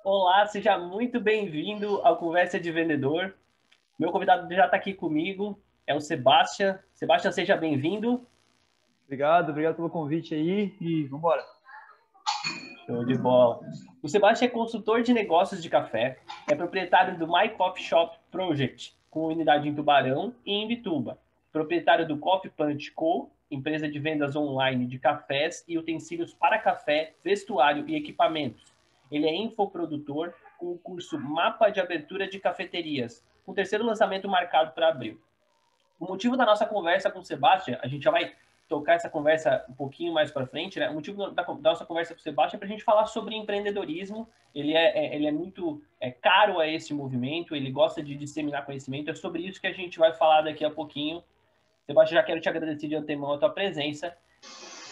Olá, seja muito bem-vindo ao Conversa de Vendedor. Meu convidado já está aqui comigo, é o Sebastião. Sebastião, seja bem-vindo. Obrigado pelo convite aí e vamos embora. Show de bola. O Sebastião é consultor de negócios de café, é proprietário do My Coffee Shop Project, com unidade em Tubarão e em Bituba. Proprietário do Coffee Punch Co., empresa de vendas online de cafés e utensílios para café, vestuário e equipamentos. Ele é infoprodutor com o curso Mapa de Abertura de Cafeterias, com o terceiro lançamento marcado para abril. O motivo da nossa conversa com o Sebastião, a gente já vai tocar essa conversa um pouquinho mais para frente, né? O motivo da nossa conversa com o Sebastião é para a gente falar sobre empreendedorismo. Ele é muito caro a esse movimento, ele gosta de disseminar conhecimento. É sobre isso que a gente vai falar daqui a pouquinho. Sebastião, já quero te agradecer de antemão a tua presença.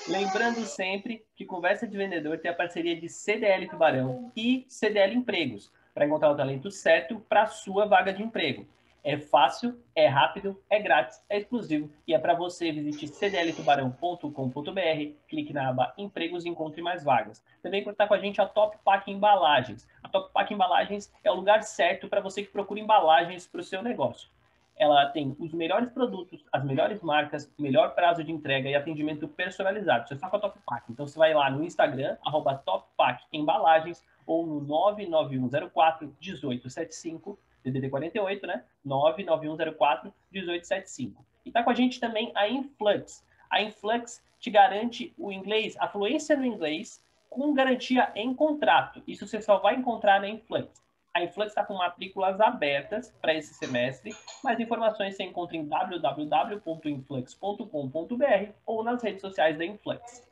Lembrando sempre que Conversa de Vendedor tem a parceria de CDL Tubarão e CDL Empregos, para encontrar o talento certo para a sua vaga de emprego. É fácil, é rápido, é grátis, é exclusivo e é para você. Visite cdltubarão.com.br, clique na aba Empregos e encontre mais vagas. Também contar com a gente a Top Pack Embalagens. A Top Pack Embalagens é o lugar certo para você que procura embalagens para o seu negócio. Ela tem os melhores produtos, as melhores marcas, melhor prazo de entrega e atendimento personalizado. Você está com a Top Pack. Então você vai lá no Instagram, @TopPackEmbalagens ou no 99104-1875, DDD 48, né? 99104-1875. E está com a gente também a Influx. A Influx te garante o inglês, a fluência no inglês, com garantia em contrato. Isso você só vai encontrar na Influx. A Influx está com matrículas abertas para esse semestre. Mais informações você encontra em www.influx.com.br ou nas redes sociais da Influx.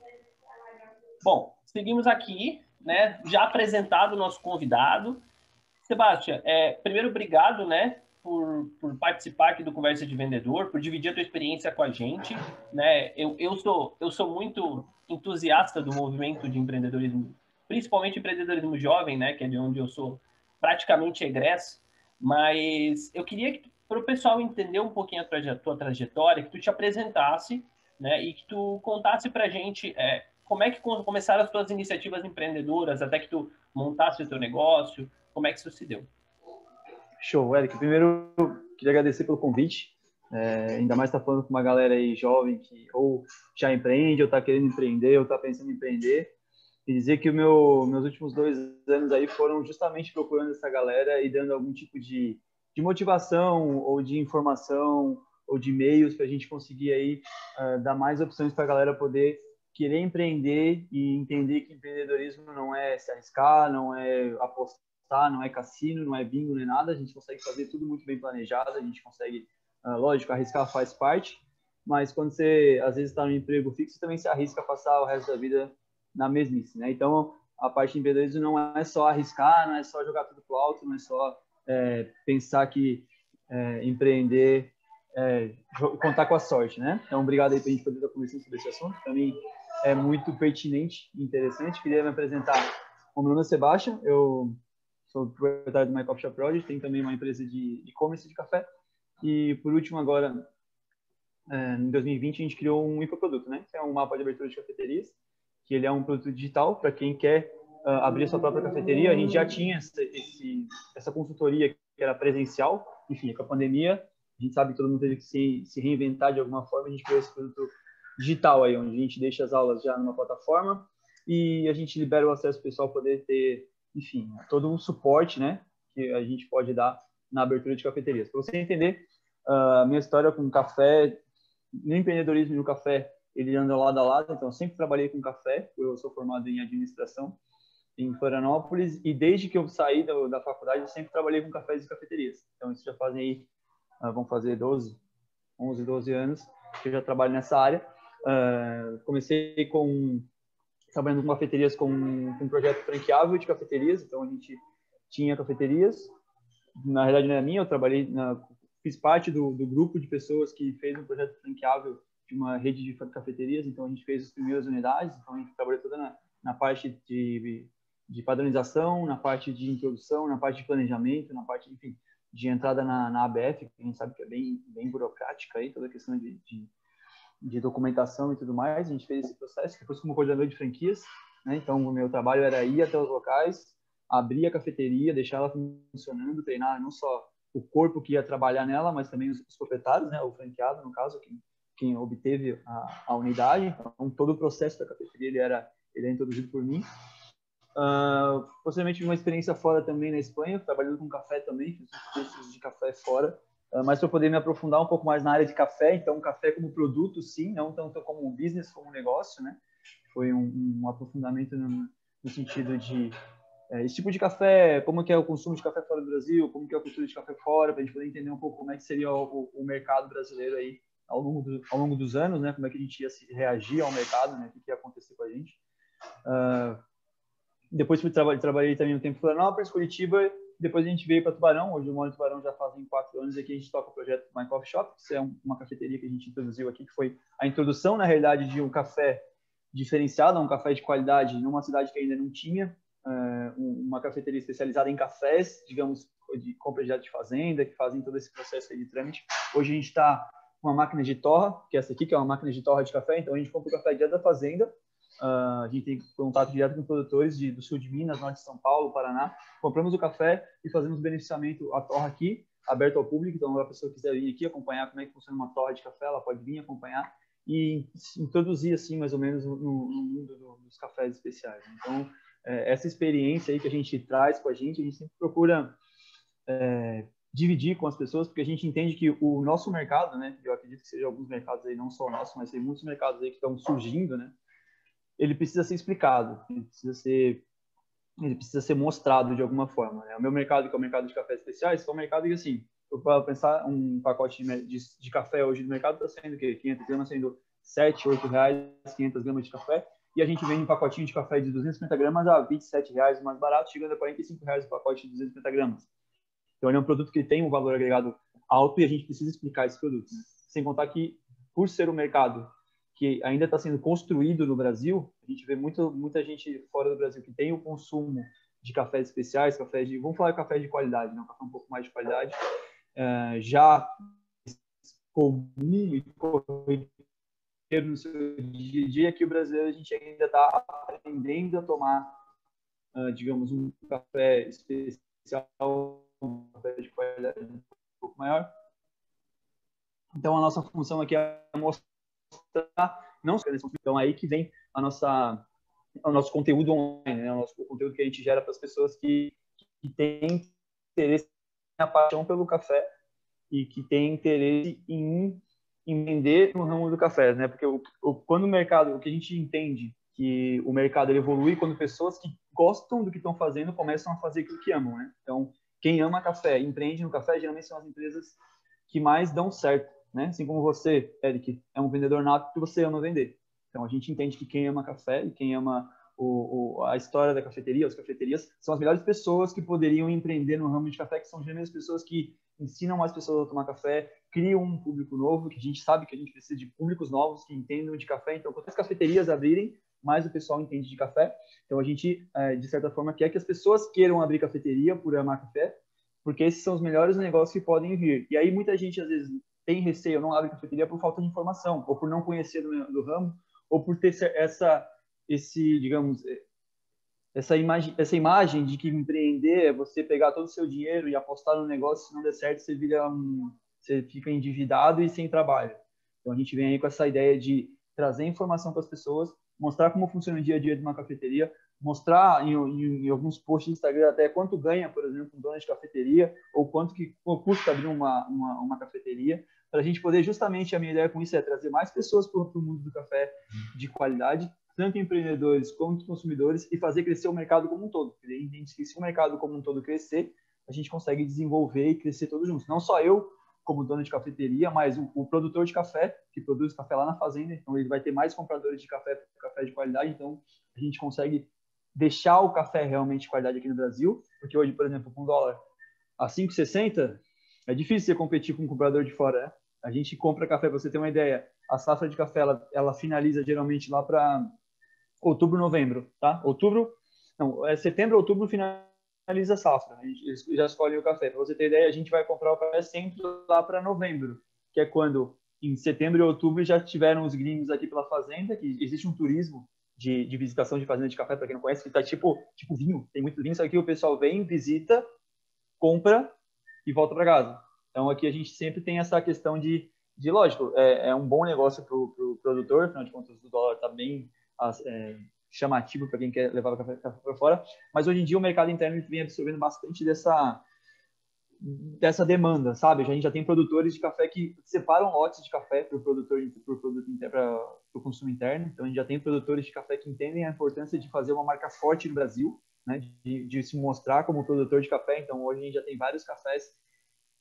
Bom, seguimos aqui, né? Já apresentado o nosso convidado. Sebastião, primeiro, obrigado, né, por participar aqui do Conversa de Vendedor, por dividir a tua experiência com a gente, né? Eu sou muito entusiasta do movimento de empreendedorismo, principalmente empreendedorismo jovem, né, que é de onde eu sou praticamente egresso, mas eu queria que, para o pessoal entender um pouquinho a tua trajetória, que tu te apresentasse, né, e que tu contasse para a gente como é que começaram as tuas iniciativas empreendedoras, até que tu montasse o teu negócio. Como é que isso se deu? Show, Eric. Primeiro, queria agradecer pelo convite. Ainda mais estar falando com uma galera aí jovem que ou já empreende, ou está querendo empreender, ou está pensando em empreender. E dizer que meus últimos 2 anos aí foram justamente procurando essa galera e dando algum tipo de motivação, ou de informação, ou de meios para a gente conseguir aí dar mais opções para a galera poder querer empreender e entender que empreendedorismo não é se arriscar, não é apostar, não é cassino, não é bingo, não é nada. A gente consegue fazer tudo muito bem planejado, a gente consegue, lógico, arriscar faz parte, mas quando você às vezes está no emprego fixo, também se arrisca a passar o resto da vida na mesmice, né? Então, a parte de empreendedorismo não é só arriscar, não é só jogar tudo pro alto, não é só pensar que empreender contar com a sorte, né? Então, obrigado aí para a gente poder estar conversando sobre esse assunto. Para mim é muito pertinente e interessante. Queria me apresentar. O meu nome é Sebastião, eu sou proprietário do My Coffee Shop Project, tenho também uma empresa de e-commerce de café. E, por último, agora, em 2020, a gente criou um infoproduto, né? Que é um mapa de abertura de cafeterias, que ele é um produto digital para quem quer abrir a sua própria cafeteria. A gente já tinha essa consultoria que era presencial, enfim, com a pandemia, a gente sabe que todo mundo teve que se reinventar de alguma forma, a gente criou esse produto digital aí, onde a gente deixa as aulas já numa plataforma e a gente libera o acesso para o pessoal poder ter, enfim, todo um suporte, né, que a gente pode dar na abertura de cafeterias. Para você entender a minha história com café, no empreendedorismo e no café, ele anda lado a lado, então eu sempre trabalhei com café, eu sou formado em administração em Florianópolis, e desde que eu saí da faculdade, eu sempre trabalhei com cafés e cafeterias. Então isso já fazem aí, vão fazer 11, 12 anos que eu já trabalho nessa área. Comecei trabalhando com cafeterias com um projeto franqueável de cafeterias, então a gente tinha cafeterias, na realidade não é minha, fiz parte do grupo de pessoas que fez um projeto franqueável de uma rede de cafeterias, então a gente fez as primeiras unidades, então a gente trabalhou toda na parte de padronização, na parte de introdução, na parte de planejamento, na parte, enfim, de entrada na ABF, que a gente sabe que é bem burocrática aí, toda a questão de documentação e tudo mais. A gente fez esse processo, depois como coordenador de franquias, né? Então o meu trabalho era ir até os locais, abrir a cafeteria, deixar ela funcionando, treinar não só o corpo que ia trabalhar nela, mas também os proprietários, né, o franqueado, no caso, quem obteve a unidade. Então, todo o processo da cafeteria ele é introduzido por mim. Posteriormente, uma experiência fora também na Espanha, trabalhando com café também, fiz cursos de café fora, mas para poder me aprofundar um pouco mais na área de café. Então, café como produto, sim, não tanto como um business, como um negócio, né? Foi um aprofundamento no sentido de esse tipo de café, como que é o consumo de café fora do Brasil, como que é a cultura de café fora, para a gente poder entender um pouco como é que seria o mercado brasileiro aí ao longo dos anos, né? Como é que a gente ia se reagir ao mercado, né? O que ia acontecer com a gente. Depois trabalhei também um tempo em Florianópolis, Curitiba, depois a gente veio para Tubarão. Hoje eu moro em Tubarão já fazem 4 anos, e aqui a gente toca o projeto My Coffee Shop, que é uma cafeteria que a gente introduziu aqui, que foi a introdução, na realidade, de um café diferenciado, um café de qualidade, numa cidade que ainda não tinha, uma cafeteria especializada em cafés, digamos, de compra direto de fazenda, que fazem todo esse processo aí de trâmite. Hoje a gente está com uma máquina de torra, que é essa aqui, que é uma máquina de torra de café, então a gente compra o café direto da fazenda. A gente tem contato direto com produtores do sul de Minas, norte de São Paulo, Paraná. Compramos o café e fazemos beneficiamento à torra aqui, aberto ao público. Então, se a pessoa quiser vir aqui acompanhar como é que funciona uma torra de café, ela pode vir acompanhar e introduzir, assim, mais ou menos no mundo dos cafés especiais. Então, essa experiência aí que a gente traz com a gente sempre procura dividir com as pessoas, porque a gente entende que o nosso mercado, né, eu acredito que sejam alguns mercados aí, não só o nosso, mas tem muitos mercados aí que estão surgindo, né, ele precisa ser explicado, ele precisa ser mostrado de alguma forma, né? O meu mercado, que é o mercado de cafés especiais, é um mercado que, assim, para pensar, um pacote de café hoje no mercado está sendo o quê? 500 gramas sendo 7, 8 reais, 500 gramas de café, e a gente vende um pacotinho de café de 250 gramas a 27 reais, mais barato, chegando a 45 reais o pacote de 250 gramas. Então, ele é um produto que tem um valor agregado alto e a gente precisa explicar esse produto, né? Sem contar que, por ser um mercado que ainda está sendo construído no Brasil, a gente vê muita gente fora do Brasil que tem o consumo de cafés especiais, vamos falar de café de qualidade, né? Um café um pouco mais de qualidade, já comum e corriqueiro no seu dia a dia, que o brasileiro a gente ainda está aprendendo a tomar, digamos, um café especial, um café de qualidade um pouco maior. Então, a nossa função aqui é mostrar, não só, então aí que vem o nosso conteúdo online, né? O nosso conteúdo que a gente gera para as pessoas que têm interesse, a paixão pelo café e que têm interesse em vender no ramo do café, né? Porque quando o que a gente entende que o mercado ele evolui quando pessoas que gostam do que estão fazendo começam a fazer aquilo que amam, né? Então, quem ama café, empreende no café, geralmente são as empresas que mais dão certo, né? Assim como você, Eric, é um vendedor nato que você ama vender. Então, a gente entende que quem ama café e quem ama a história da cafeteria, as cafeterias, são as melhores pessoas que poderiam empreender no ramo de café, que são geralmente as pessoas que ensinam mais pessoas a tomar café, criam um público novo, que a gente sabe que a gente precisa de públicos novos que entendam de café. Então, quanto mais cafeterias abrirem, mais o pessoal entende de café. Então, a gente, de certa forma, quer que as pessoas queiram abrir cafeteria por amar café, porque esses são os melhores negócios que podem vir. E aí, muita gente, às vezes, tem receio, não abre cafeteria por falta de informação, ou por não conhecer do ramo, ou por ter digamos, essa imagem de que empreender é você pegar todo o seu dinheiro e apostar no negócio, se não der certo, você fica endividado e sem trabalho. Então, a gente vem aí com essa ideia de trazer informação para as pessoas, mostrar como funciona o dia a dia de uma cafeteria, mostrar em alguns posts do Instagram até quanto ganha, por exemplo, um dono de cafeteria, ou quanto que custa abrir uma cafeteria, para a gente poder, justamente, a minha ideia com isso é trazer mais pessoas para o mundo do café de qualidade, tanto empreendedores quanto consumidores, e fazer crescer o mercado como um todo. Porque a gente entende que se o mercado como um todo crescer, a gente consegue desenvolver e crescer todos juntos. Não só eu, como dono de cafeteria, mas o produtor de café, que produz café lá na fazenda, então ele vai ter mais compradores de café de qualidade, então a gente consegue deixar o café realmente de qualidade aqui no Brasil, porque hoje, por exemplo, com dólar a 5,60, é difícil você competir com um comprador de fora, né? A gente compra café, para você ter uma ideia, a safra de café, ela finaliza geralmente lá para outubro, novembro, tá? Setembro, outubro finaliza a safra. A gente já escolhe o café. Para você ter ideia, a gente vai comprar o café sempre lá para novembro, que é quando em setembro e outubro já tiveram os gringos aqui pela fazenda, que existe um turismo de visitação de fazenda de café, para quem não conhece, que tá tipo vinho. Tem muito vinho, só que o pessoal vem, visita, compra e volta para casa. Então, aqui a gente sempre tem essa questão de lógico, é um bom negócio para o produtor, afinal de contas, o dólar está bem chamativo para quem quer levar o café para fora, mas hoje em dia o mercado interno vem absorvendo bastante dessa demanda, sabe? A gente já tem produtores de café que separam lotes de café para o produto interno, para o consumo interno. Então, a gente já tem produtores de café que entendem a importância de fazer uma marca forte no Brasil, né? De se mostrar como produtor de café. Então, hoje a gente já tem vários cafés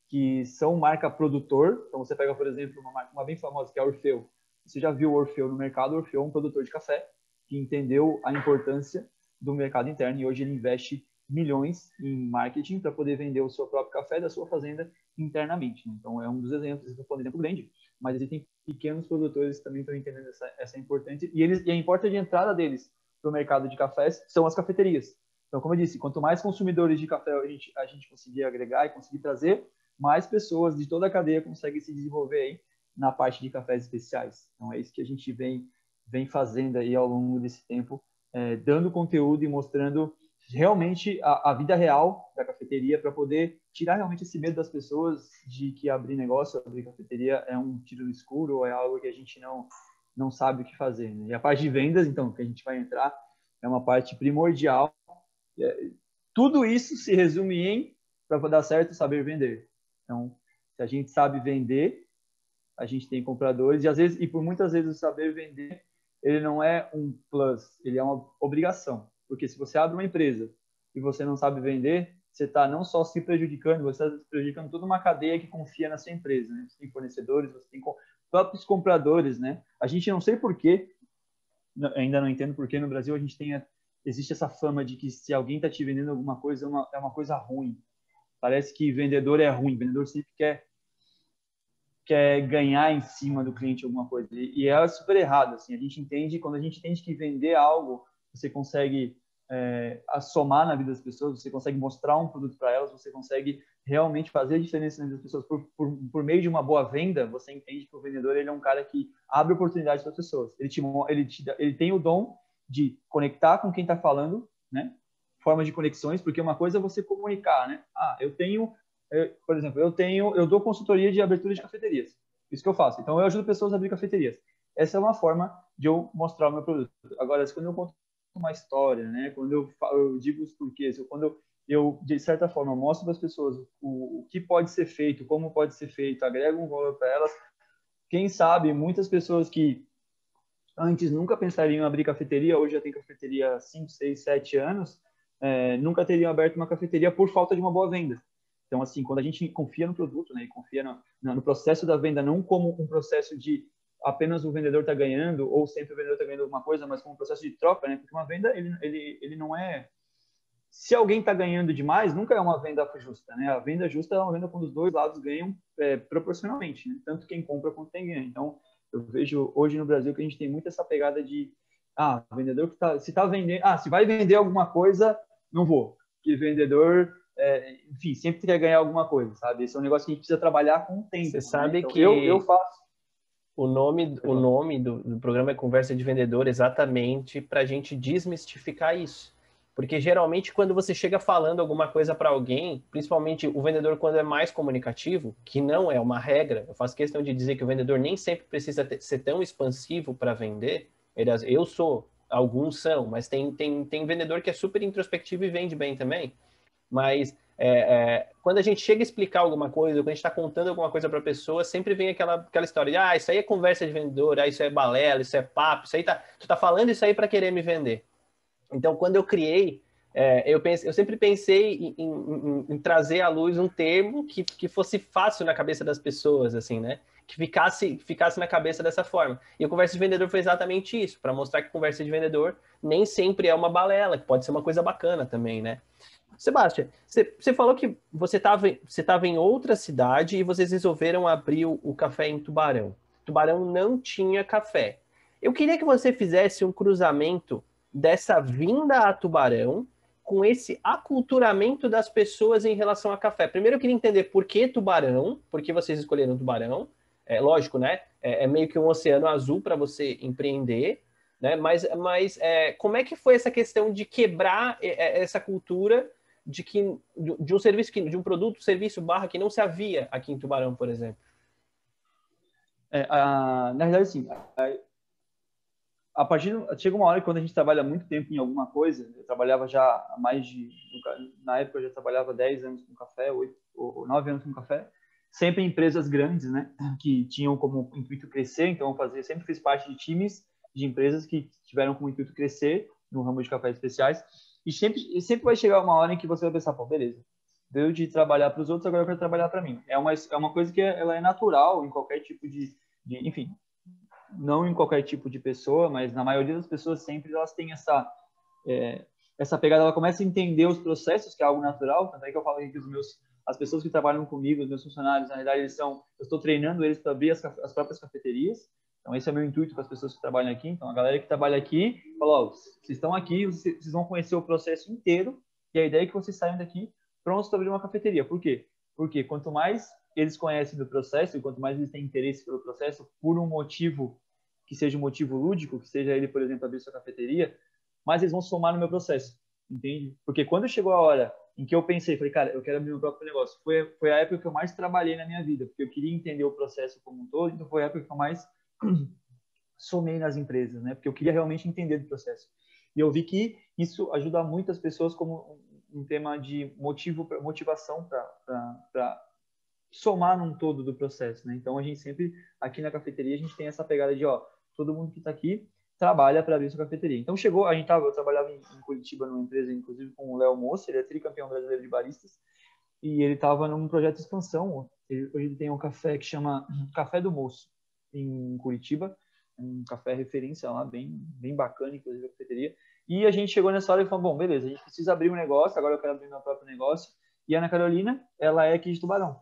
que são marca produtor. Então, você pega, por exemplo, uma bem famosa que é a Orfeu. Você já viu o Orfeu no mercado? O Orfeu é um produtor de café que entendeu a importância do mercado interno e hoje ele investe milhões em marketing para poder vender o seu próprio café da sua fazenda internamente. Então, é um dos exemplos. Estou falando de exemplo grande, mas existem pequenos produtores que também estão entendendo essa importância. E a porta de entrada deles para o mercado de cafés são as cafeterias. Então, como eu disse, quanto mais consumidores de café a gente conseguir agregar e conseguir trazer, mais pessoas de toda a cadeia conseguem se desenvolver aí na parte de cafés especiais. Então, é isso que a gente vem fazendo aí ao longo desse tempo, dando conteúdo e mostrando realmente a vida real da cafeteria para poder tirar realmente esse medo das pessoas de que abrir negócio, abrir cafeteria é um tiro no escuro ou é algo que a gente não sabe o que fazer. Né? E a parte de vendas, então, que a gente vai entrar, é uma parte primordial. Tudo isso se resume em, para dar certo, saber vender. Então, se a gente sabe vender, a gente tem compradores e por muitas vezes o saber vender, ele não é um plus, ele é uma obrigação. Porque se você abre uma empresa e você não sabe vender, você está não só se prejudicando, você está prejudicando toda uma cadeia que confia na sua empresa. Né? Você tem fornecedores, você tem próprios compradores. Né? A gente não sei porquê, ainda não entendo porquê no Brasil existe essa fama de que se alguém está te vendendo alguma coisa, é uma coisa ruim. Parece que vendedor é ruim, vendedor sempre quer ganhar em cima do cliente alguma coisa. E é super errado. Assim, quando a gente entende que vender algo, você consegue somar na vida das pessoas, você consegue mostrar um produto para elas, você consegue realmente fazer a diferença na vida das pessoas por meio de uma boa venda. Você entende que o vendedor ele é um cara que abre oportunidades para as pessoas. Ele tem o dom de conectar com quem está falando, né? Forma de conexões, porque uma coisa é você comunicar, né? Por exemplo, eu dou consultoria de abertura de cafeterias. Isso que eu faço. Então, eu ajudo pessoas a abrir cafeterias. Essa é uma forma de eu mostrar o meu produto. Agora, quando eu conto uma história, né? Quando eu digo os porquês, quando eu, de certa forma, mostro para as pessoas o que pode ser feito, como pode ser feito, agrego um valor para elas, quem sabe muitas pessoas que antes nunca pensariam em abrir cafeteria, hoje já tem cafeteria há 5, 6, 7 anos, nunca teriam aberto uma cafeteria por falta de uma boa venda. Então, assim, quando a gente confia no produto, né, e confia no processo da venda, não como um processo de apenas o vendedor está ganhando ou sempre o vendedor está ganhando alguma coisa, mas como um processo de troca, né? Porque uma venda, ele não é... Se alguém está ganhando demais, nunca é uma venda justa, né? A venda justa é uma venda quando os dois lados ganham proporcionalmente, né? Tanto quem compra quanto quem ganha. Então, eu vejo hoje no Brasil que a gente tem muito essa pegada de o vendedor que se vendendo, se vai vender alguma coisa, não vou. Porque vendedor, enfim, sempre quer ganhar alguma coisa, sabe? Esse é um negócio que a gente precisa trabalhar com o tempo. Você sabe, né? Então, que eu faço. O nome do programa é Conversa de Vendedor, exatamente para a gente desmistificar isso. Porque geralmente quando você chega falando alguma coisa para alguém, principalmente o vendedor quando é mais comunicativo, que não é uma regra, eu faço questão de dizer que o vendedor nem sempre precisa ser tão expansivo para vender. Alguns são, mas tem vendedor que é super introspectivo e vende bem também. Mas quando a gente chega a explicar alguma coisa, quando a gente está contando alguma coisa para a pessoa, sempre vem aquela história de isso aí é conversa de vendedor, isso é balela, isso é papo, isso aí tu tá falando isso aí para querer me vender. Então, quando eu criei, eu sempre pensei em trazer à luz um termo que fosse fácil na cabeça das pessoas, assim, né? Que ficasse na cabeça dessa forma. E a conversa de vendedor foi exatamente isso, para mostrar que conversa de vendedor nem sempre é uma balela, que pode ser uma coisa bacana também, né? Sebastião, você falou que você estava em outra cidade e vocês resolveram abrir o café em Tubarão. Tubarão não tinha café. Eu queria que você fizesse um cruzamento dessa vinda a Tubarão com esse aculturamento das pessoas em relação a café. Primeiro eu queria entender por que Tubarão, por que vocês escolheram Tubarão. Lógico, né? É meio que um oceano azul para você empreender. né? Mas como é que foi essa questão de quebrar essa cultura de um serviço, de um produto, serviço, barra, que não se havia aqui em Tubarão, por exemplo? Na verdade, assim, chega uma hora que quando a gente trabalha muito tempo em alguma coisa, eu trabalhava já há na época eu já trabalhava 10 anos com café, 8 ou 9 anos com café, sempre em empresas grandes, né, que tinham como intuito crescer, então sempre fiz parte de times de empresas que tiveram como intuito crescer no ramo de cafés especiais, e sempre vai chegar uma hora em que você vai pensar, pô, beleza, deu de trabalhar para os outros, agora eu quero trabalhar para mim. É uma coisa que ela é natural em qualquer tipo enfim, não em qualquer tipo de pessoa, mas na maioria das pessoas sempre elas têm essa pegada, ela começa a entender os processos, que é algo natural, tanto é que eu falo aqui que as pessoas que trabalham comigo, os meus funcionários, na realidade, eu estou treinando eles para abrir as próprias cafeterias, então esse é o meu intuito com as pessoas que trabalham aqui, então a galera que trabalha aqui, fala, vocês estão aqui, vocês vão conhecer o processo inteiro, e a ideia é que vocês saiam daqui prontos para abrir uma cafeteria. Por quê? Porque quanto mais eles conhecem do processo, e quanto mais eles têm interesse pelo processo, por um motivo que seja um motivo lúdico, que seja ele, por exemplo, abrir sua cafeteria, mais eles vão somar no meu processo, entende? Porque quando chegou a hora em que eu pensei, falei, cara, eu quero abrir meu próprio negócio, foi a época que eu mais trabalhei na minha vida, porque eu queria entender o processo como um todo, então foi a época que eu mais somei nas empresas, né? Porque eu queria realmente entender do processo. E eu vi que isso ajuda muitas pessoas como um tema de motivação para somar num todo do processo, né? Então a gente sempre aqui na cafeteria a gente tem essa pegada de, ó, todo mundo que está aqui trabalha para abrir sua cafeteria. Então eu trabalhava em Curitiba numa empresa, inclusive com o Léo Moço, ele é tricampeão brasileiro de baristas, e ele estava num projeto de expansão. Hoje ele tem um café que chama Café do Moço em Curitiba, um café referência lá, bem bacana, inclusive a cafeteria. E a gente chegou nessa hora e falou, bom, beleza, a gente precisa abrir um negócio, agora eu quero abrir meu próprio negócio. E a Ana Carolina, ela é aqui de Tubarão.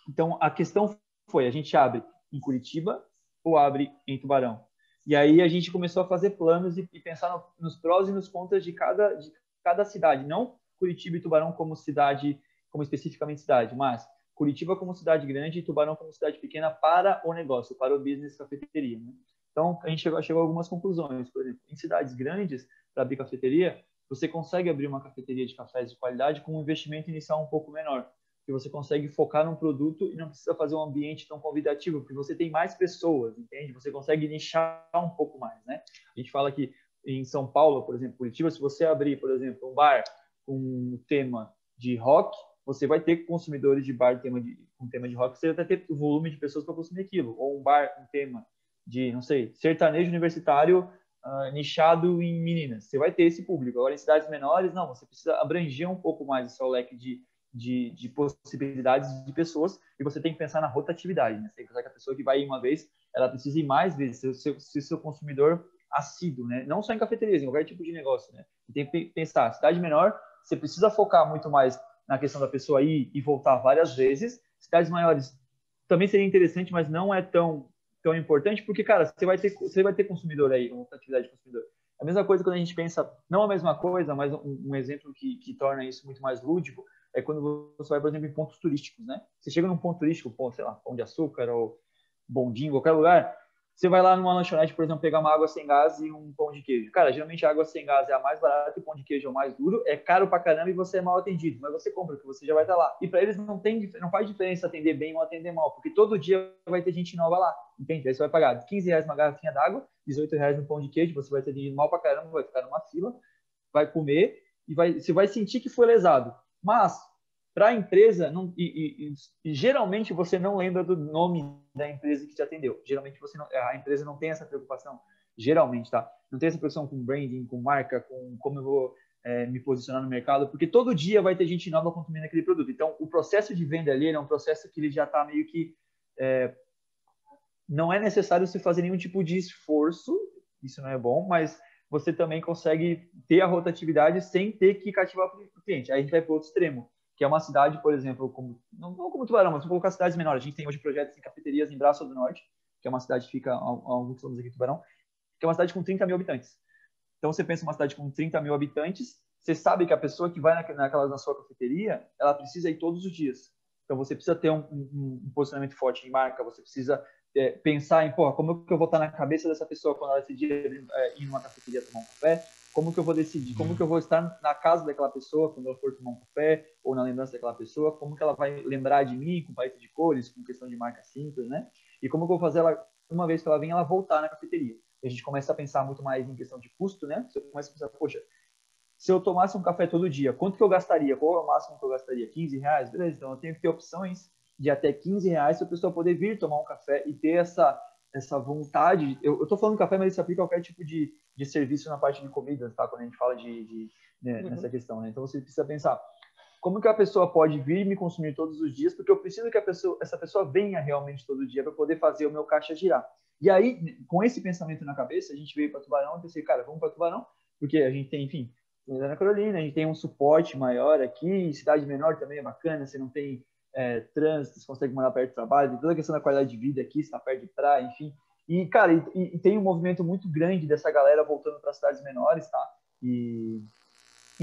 Então, a questão foi, a gente abre em Curitiba ou abre em Tubarão? E aí a gente começou a fazer planos e pensar nos prós e nos contras de cada cidade. Não Curitiba e Tubarão como cidade, como especificamente cidade, mas Curitiba como cidade grande e Tubarão como cidade pequena para o negócio, para o business cafeteria. Né? Então, a gente chegou a algumas conclusões. Por exemplo, em cidades grandes, para abrir cafeteria, você consegue abrir uma cafeteria de cafés de qualidade com um investimento inicial um pouco menor, que você consegue focar num produto e não precisa fazer um ambiente tão convidativo, porque você tem mais pessoas, entende? Você consegue nichar um pouco mais, né? A gente fala que em São Paulo, por exemplo, Curitiba, se você abrir, por exemplo, um bar com um tema de rock, você vai ter consumidores de bar com tema de rock, você vai ter o volume de pessoas para consumir aquilo. Ou um bar com tema de, não sei, sertanejo universitário nichado em meninas. Você vai ter esse público. Agora, em cidades menores, não, você precisa abranger um pouco mais o seu leque de possibilidades de pessoas, e você tem que pensar na rotatividade, né? Você tem que pensar que a pessoa que vai ir uma vez, ela precisa ir mais vezes, ser seu consumidor assíduo, né? Não só em cafeterias, em qualquer tipo de negócio, né? Você tem que pensar, cidade menor, você precisa focar muito mais na questão da pessoa ir e voltar várias vezes. Cidades maiores também seria interessante, mas não é tão importante, porque, cara, você vai ter consumidor aí, uma rotatividade de consumidor. A mesma coisa quando a gente pensa, não a mesma coisa, mas um exemplo que torna isso muito mais lúdico, é quando você vai, por exemplo, em pontos turísticos, né? Você chega num ponto turístico, sei lá, Pão de Açúcar ou Bondinho, qualquer lugar, você vai lá numa lanchonete, por exemplo, pegar uma água sem gás e um pão de queijo. Cara, geralmente a água sem gás é a mais barata e o pão de queijo é o mais duro, é caro pra caramba e você é mal atendido, mas você compra, porque você já vai estar lá. E para eles não faz diferença atender bem ou atender mal, porque todo dia vai ter gente nova lá, entende? Aí você vai pagar R$15 uma garrafinha d'água, R$18 no pão de queijo, você vai ser atendido mal pra caramba, vai ficar numa fila, vai comer e você vai sentir que foi lesado. Mas, para a empresa, geralmente você não lembra do nome da empresa que te atendeu. Geralmente a empresa não tem essa preocupação. Geralmente, tá? Não tem essa preocupação com branding, com marca, com como eu vou me posicionar no mercado, porque todo dia vai ter gente nova consumindo aquele produto. Então, o processo de venda ali é um processo que ele já está meio que... não é necessário se fazer nenhum tipo de esforço, isso não é bom, mas você também consegue ter a rotatividade sem ter que cativar o cliente. Aí a gente vai para o outro extremo, que é uma cidade, por exemplo, não como Tubarão, mas vamos colocar cidades menores. A gente tem hoje projetos em cafeterias em Braço do Norte, que é uma cidade que fica a alguns quilômetros aqui em Tubarão, que é uma cidade com 30 mil habitantes. Então, você pensa em uma cidade com 30 mil habitantes, você sabe que a pessoa que vai na sua cafeteria, ela precisa ir todos os dias. Então, você precisa ter um posicionamento forte em marca, você precisa pensar em, pô, como que eu vou estar na cabeça dessa pessoa quando ela decidir ir numa cafeteria tomar um café, como que eu vou decidir, como que eu vou estar na casa daquela pessoa quando ela for tomar um café, ou na lembrança daquela pessoa, como que ela vai lembrar de mim com paleta de cores, com questão de marca simples, né? E como que eu vou fazer ela, uma vez que ela vem, ela voltar na cafeteria. E a gente começa a pensar muito mais em questão de custo, né? Você começa a pensar, poxa, se eu tomasse um café todo dia, quanto que eu gastaria? Qual é o máximo que eu gastaria? R$ 15? Beleza, então eu tenho que ter opções de até R$ 15 para a pessoa poder vir tomar um café e ter essa vontade. Eu estou falando café, mas isso aplica a qualquer tipo de serviço na parte de comidas, tá? Quando a gente fala né, nessa questão, né? Então você precisa pensar, como que a pessoa pode vir me consumir todos os dias, porque eu preciso que essa pessoa venha realmente todo dia para poder fazer o meu caixa girar. E aí, com esse pensamento na cabeça, a gente veio para Tubarão e pensei, cara, vamos para Tubarão, porque a gente tem, enfim, Ana Carolina, a gente tem um suporte maior aqui, cidade menor também é bacana, você não tem trânsito, você consegue morar perto do trabalho, tem toda a questão da qualidade de vida aqui, você está perto de praia, enfim. E, cara, e tem um movimento muito grande dessa galera voltando para cidades menores, tá? E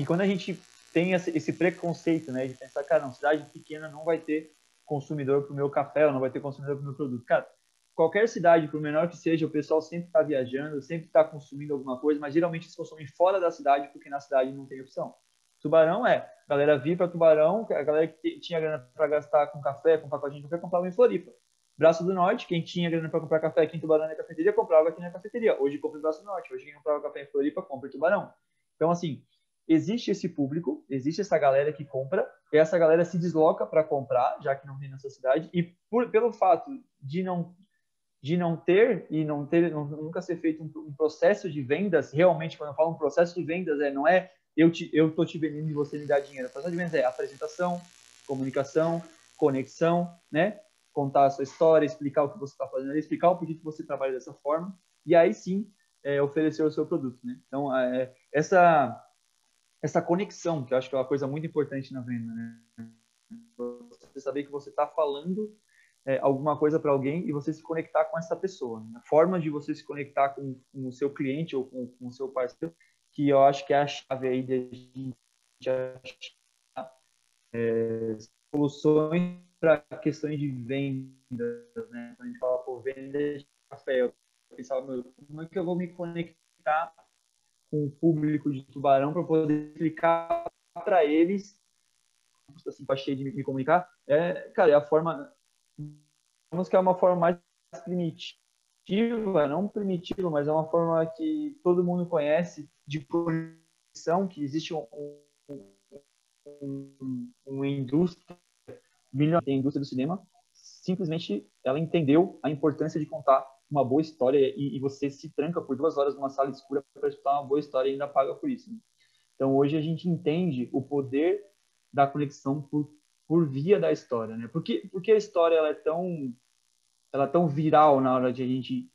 quando a gente tem esse preconceito, né, de pensar, cara, uma cidade pequena não vai ter consumidor para o meu café, ou não vai ter consumidor para o meu produto. Cara, qualquer cidade, por menor que seja, o pessoal sempre está viajando, sempre está consumindo alguma coisa, mas geralmente eles consomem fora da cidade, porque na cidade não tem opção. Tubarão a galera vir para Tubarão, a galera que tinha grana para gastar com café, com pacotinho de café, comprava em Floripa. Braço do Norte, quem tinha grana para comprar café aqui em Tubarão na cafeteria, comprava aqui na cafeteria. Hoje compra em Braço do Norte, hoje quem comprava café em Floripa, compra em Tubarão. Então, assim, existe esse público, existe essa galera que compra, e essa galera se desloca para comprar, já que não tem nessa cidade, e pelo fato de não ter e nunca ser feito um processo de vendas, realmente, quando eu falo um processo de vendas, não é eu tô te vendendo e você me dá dinheiro. O processo de vendas é apresentação, comunicação, conexão, né? Contar a sua história, explicar o que você está fazendo, explicar o porquê que você trabalha dessa forma, e aí sim oferecer o seu produto, né? Então, essa conexão, que eu acho que é uma coisa muito importante na venda, né? Você saber que você está falando alguma coisa para alguém e você se conectar com essa pessoa. Né? A forma de você se conectar com o seu cliente ou com o seu parceiro, que eu acho que é a chave aí de a gente achar soluções para questões de vendas, né? Quando a gente fala por venda de café, eu pensava, como é que eu vou me conectar com o público de Tubarão para poder explicar para eles, assim, achei de me comunicar, cara, é a forma, vamos que é uma forma mais primitiva, não primitiva, mas é uma forma que todo mundo conhece de conexão, que existe uma indústria, tem a indústria do cinema, simplesmente ela entendeu a importância de contar uma boa história e você se tranca por 2 horas numa sala escura para escutar uma boa história e ainda paga por isso. Né? Então, hoje a gente entende o poder da conexão por via da história, né? Porque a história ela é tão viral na hora que a gente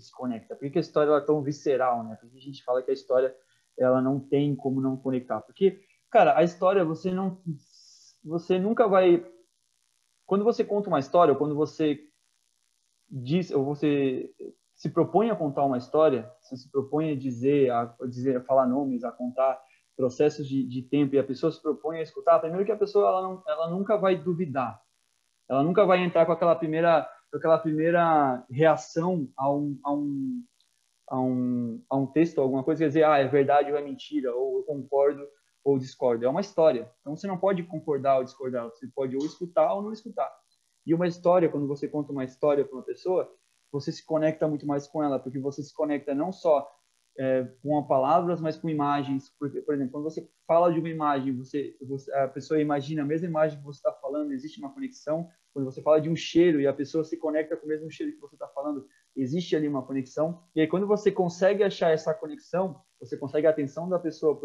se conecta. Por que a história ela é tão visceral, né? Porque a gente fala que a história ela não tem como não conectar. Porque, cara, a história você nunca vai quando você conta uma história, ou quando você diz ou você se propõe a contar uma história, você se propõe a falar nomes, a contar processos de tempo e a pessoa se propõe a escutar, primeiro que a pessoa ela nunca vai duvidar, ela nunca vai entrar com aquela primeira reação a um texto, alguma coisa, quer dizer, é verdade ou é mentira, ou eu concordo ou discordo. É uma história. Então você não pode concordar ou discordar, você pode ou escutar ou não escutar. E uma história, quando você conta uma história para uma pessoa, você se conecta muito mais com ela, porque você se conecta não só com palavras, mas com imagens. Porque, por exemplo, quando você fala de uma imagem, a pessoa imagina a mesma imagem que você está falando, existe uma conexão. Quando você fala de um cheiro e a pessoa se conecta com o mesmo cheiro que você está falando, existe ali uma conexão. E aí, quando você consegue achar essa conexão, você consegue a atenção da pessoa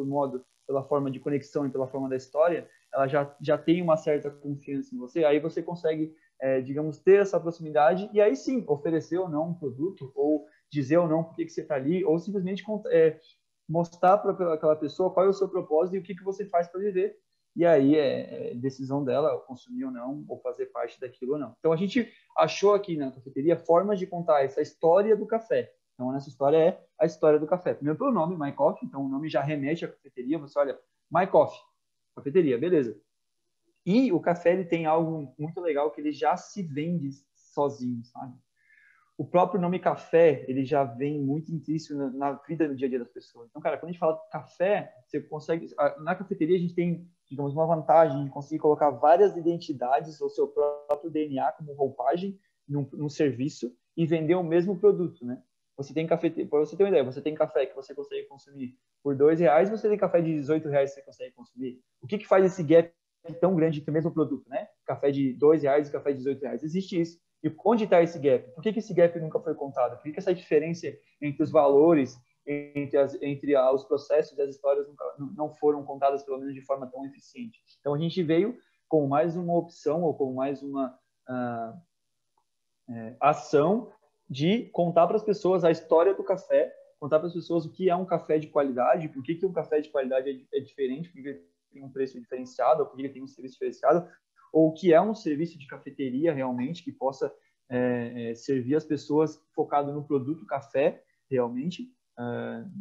pela forma de conexão e pela forma da história, ela já tem uma certa confiança em você, aí você consegue, digamos, ter essa proximidade e aí sim, oferecer ou não um produto, ou dizer ou não por que você está ali, ou simplesmente mostrar para aquela pessoa qual é o seu propósito e o que você faz para viver. E aí é decisão dela consumir ou não, ou fazer parte daquilo ou não. Então a gente achou aqui na cafeteria formas de contar essa história do café. Então essa história é a história do café. Primeiro pelo nome, My Coffee, então o nome já remete à cafeteria, você olha, My Coffee, cafeteria, beleza. E o café ele tem algo muito legal que ele já se vende sozinho, sabe? o próprio nome café, ele já vem muito intrínseco na vida, no dia a dia das pessoas. Então, cara, quando a gente fala de café, você consegue... Na cafeteria, a gente tem, digamos, uma vantagem de conseguir colocar várias identidades ou seu próprio DNA como roupagem num serviço e vender o mesmo produto, né? Você tem cafeteria, para você ter uma ideia, você tem café que você consegue consumir por R$2, você tem café de R$18 que você consegue consumir. O que faz esse gap tão grande entre o mesmo produto, né? Café de R$2 e café de R$18. Existe isso. E onde está esse gap? Por que esse gap nunca foi contado? Por que essa diferença entre os valores, entre os processos e as histórias não foram contadas, pelo menos de forma tão eficiente? Então, a gente veio com mais uma opção ou com mais uma ação de contar para as pessoas a história do café, contar para as pessoas o que é um café de qualidade, por que um café de qualidade é diferente, por que tem um preço diferenciado, ou por que tem um serviço diferenciado, ou o que é um serviço de cafeteria realmente, que possa servir as pessoas focado no produto café, realmente.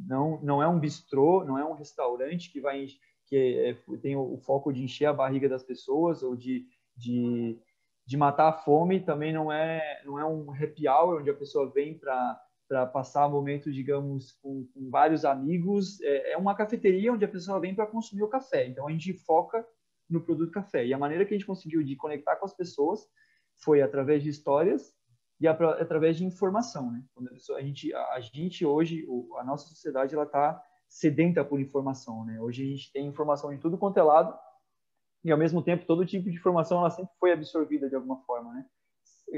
Não é um bistrô, não é um restaurante que tem o foco de encher a barriga das pessoas ou de matar a fome. Também não é um happy hour, onde a pessoa vem para passar momentos, digamos, com vários amigos. É uma cafeteria onde a pessoa vem para consumir o café. Então, a gente foca no produto café. E a maneira que a gente conseguiu de conectar com as pessoas foi através de histórias e através de informação, né? Quando a gente hoje, a nossa sociedade, ela está sedenta por informação, né? Hoje a gente tem informação de tudo quanto é lado, e ao mesmo tempo todo tipo de informação ela sempre foi absorvida de alguma forma, né?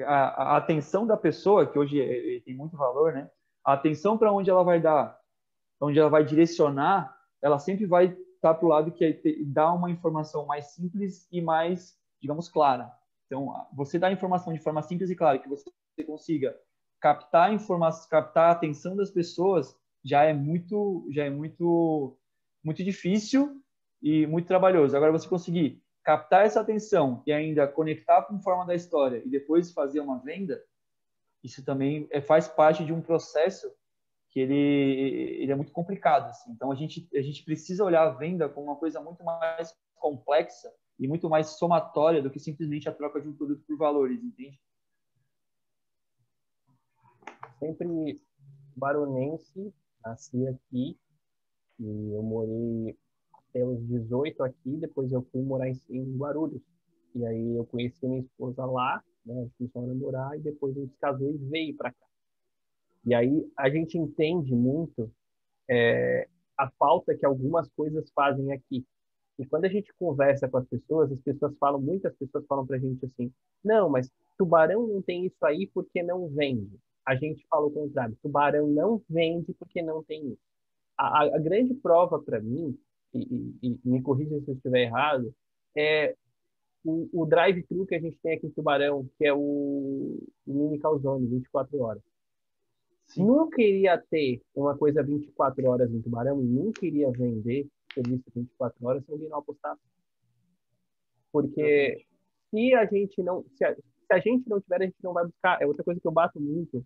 A atenção da pessoa, que hoje tem muito valor, né? A atenção para onde ela vai dar, onde ela vai direcionar, ela sempre vai estar para o lado que é dar uma informação mais simples e mais, digamos, clara. Então, você dá a informação de forma simples e clara, que você consiga captar a atenção das pessoas, já é muito difícil e muito trabalhoso. Agora, você conseguir captar essa atenção e ainda conectar com forma da história e depois fazer uma venda, isso também faz parte de um processo que ele é muito complicado, assim. Então, a gente precisa olhar a venda como uma coisa muito mais complexa e muito mais somatória do que simplesmente a troca de um produto por valores, entende? Sempre baronense, nasci aqui e eu morei até os 18 aqui, depois eu fui morar em Guarulhos. E aí eu conheci minha esposa lá, né, a gente começou a namorar e depois a gente se casou e veio para cá. E aí a gente entende muito a falta que algumas coisas fazem aqui. E quando a gente conversa com muitas pessoas falam pra gente assim, não, mas Tubarão não tem isso aí porque não vende. A gente fala o contrário, Tubarão não vende porque não tem isso. A grande prova para mim, e me corrija se eu estiver errado, é o drive-thru que a gente tem aqui em Tubarão, que é o Mini Calzone, 24 horas. Sim. Nunca iria ter uma coisa 24 horas em Tubarão e nunca iria vender serviço 24 horas se alguém não apostasse. Porque se a gente não tiver, a gente não vai buscar. É outra coisa que eu bato muito.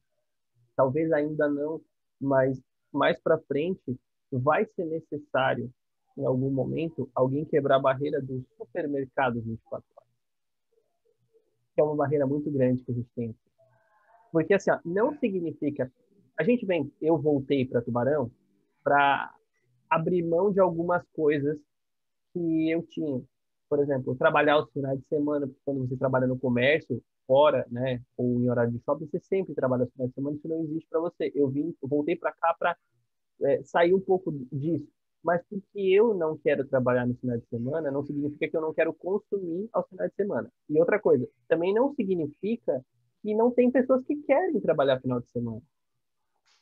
Talvez ainda não, mas mais para frente vai ser necessário, em algum momento, alguém quebrar a barreira dos supermercados 24 horas. Que é uma barreira muito grande que a gente tem aqui. Porque, assim, ó, não significa... Eu voltei para Tubarão para abrir mão de algumas coisas que eu tinha. Por exemplo, trabalhar os finais de semana, porque quando você trabalha no comércio, fora, né, ou em horário de shopping, você sempre trabalha os finais de semana, isso não existe para você. Eu voltei para cá para sair um pouco disso. Mas porque eu não quero trabalhar no final de semana, não significa que eu não quero consumir aos finais de semana. E outra coisa, também não significa que não tem pessoas que querem trabalhar final de semana.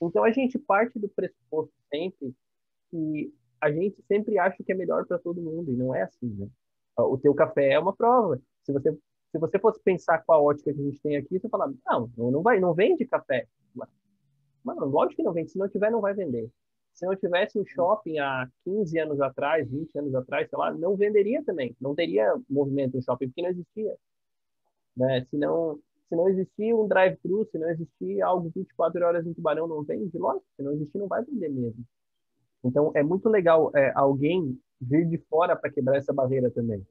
Então a gente parte do pressuposto sempre que a gente sempre acha que é melhor para todo mundo, e não é assim, né? O teu café é uma prova. Se você fosse pensar com a ótica que a gente tem aqui, você fala, não vende café. Mano, lógico que não vende. Se não tiver, não vai vender. Se não tivesse um shopping há 15 anos atrás, 20 anos atrás, sei lá, não venderia também. Não teria movimento no shopping, porque não existia. Né? Se não existia um drive-thru, se não existia algo 24 horas em Tubarão, não vende, lógico, se não existir, não vai vender mesmo. Então, é muito legal alguém vir de fora para quebrar essa barreira também.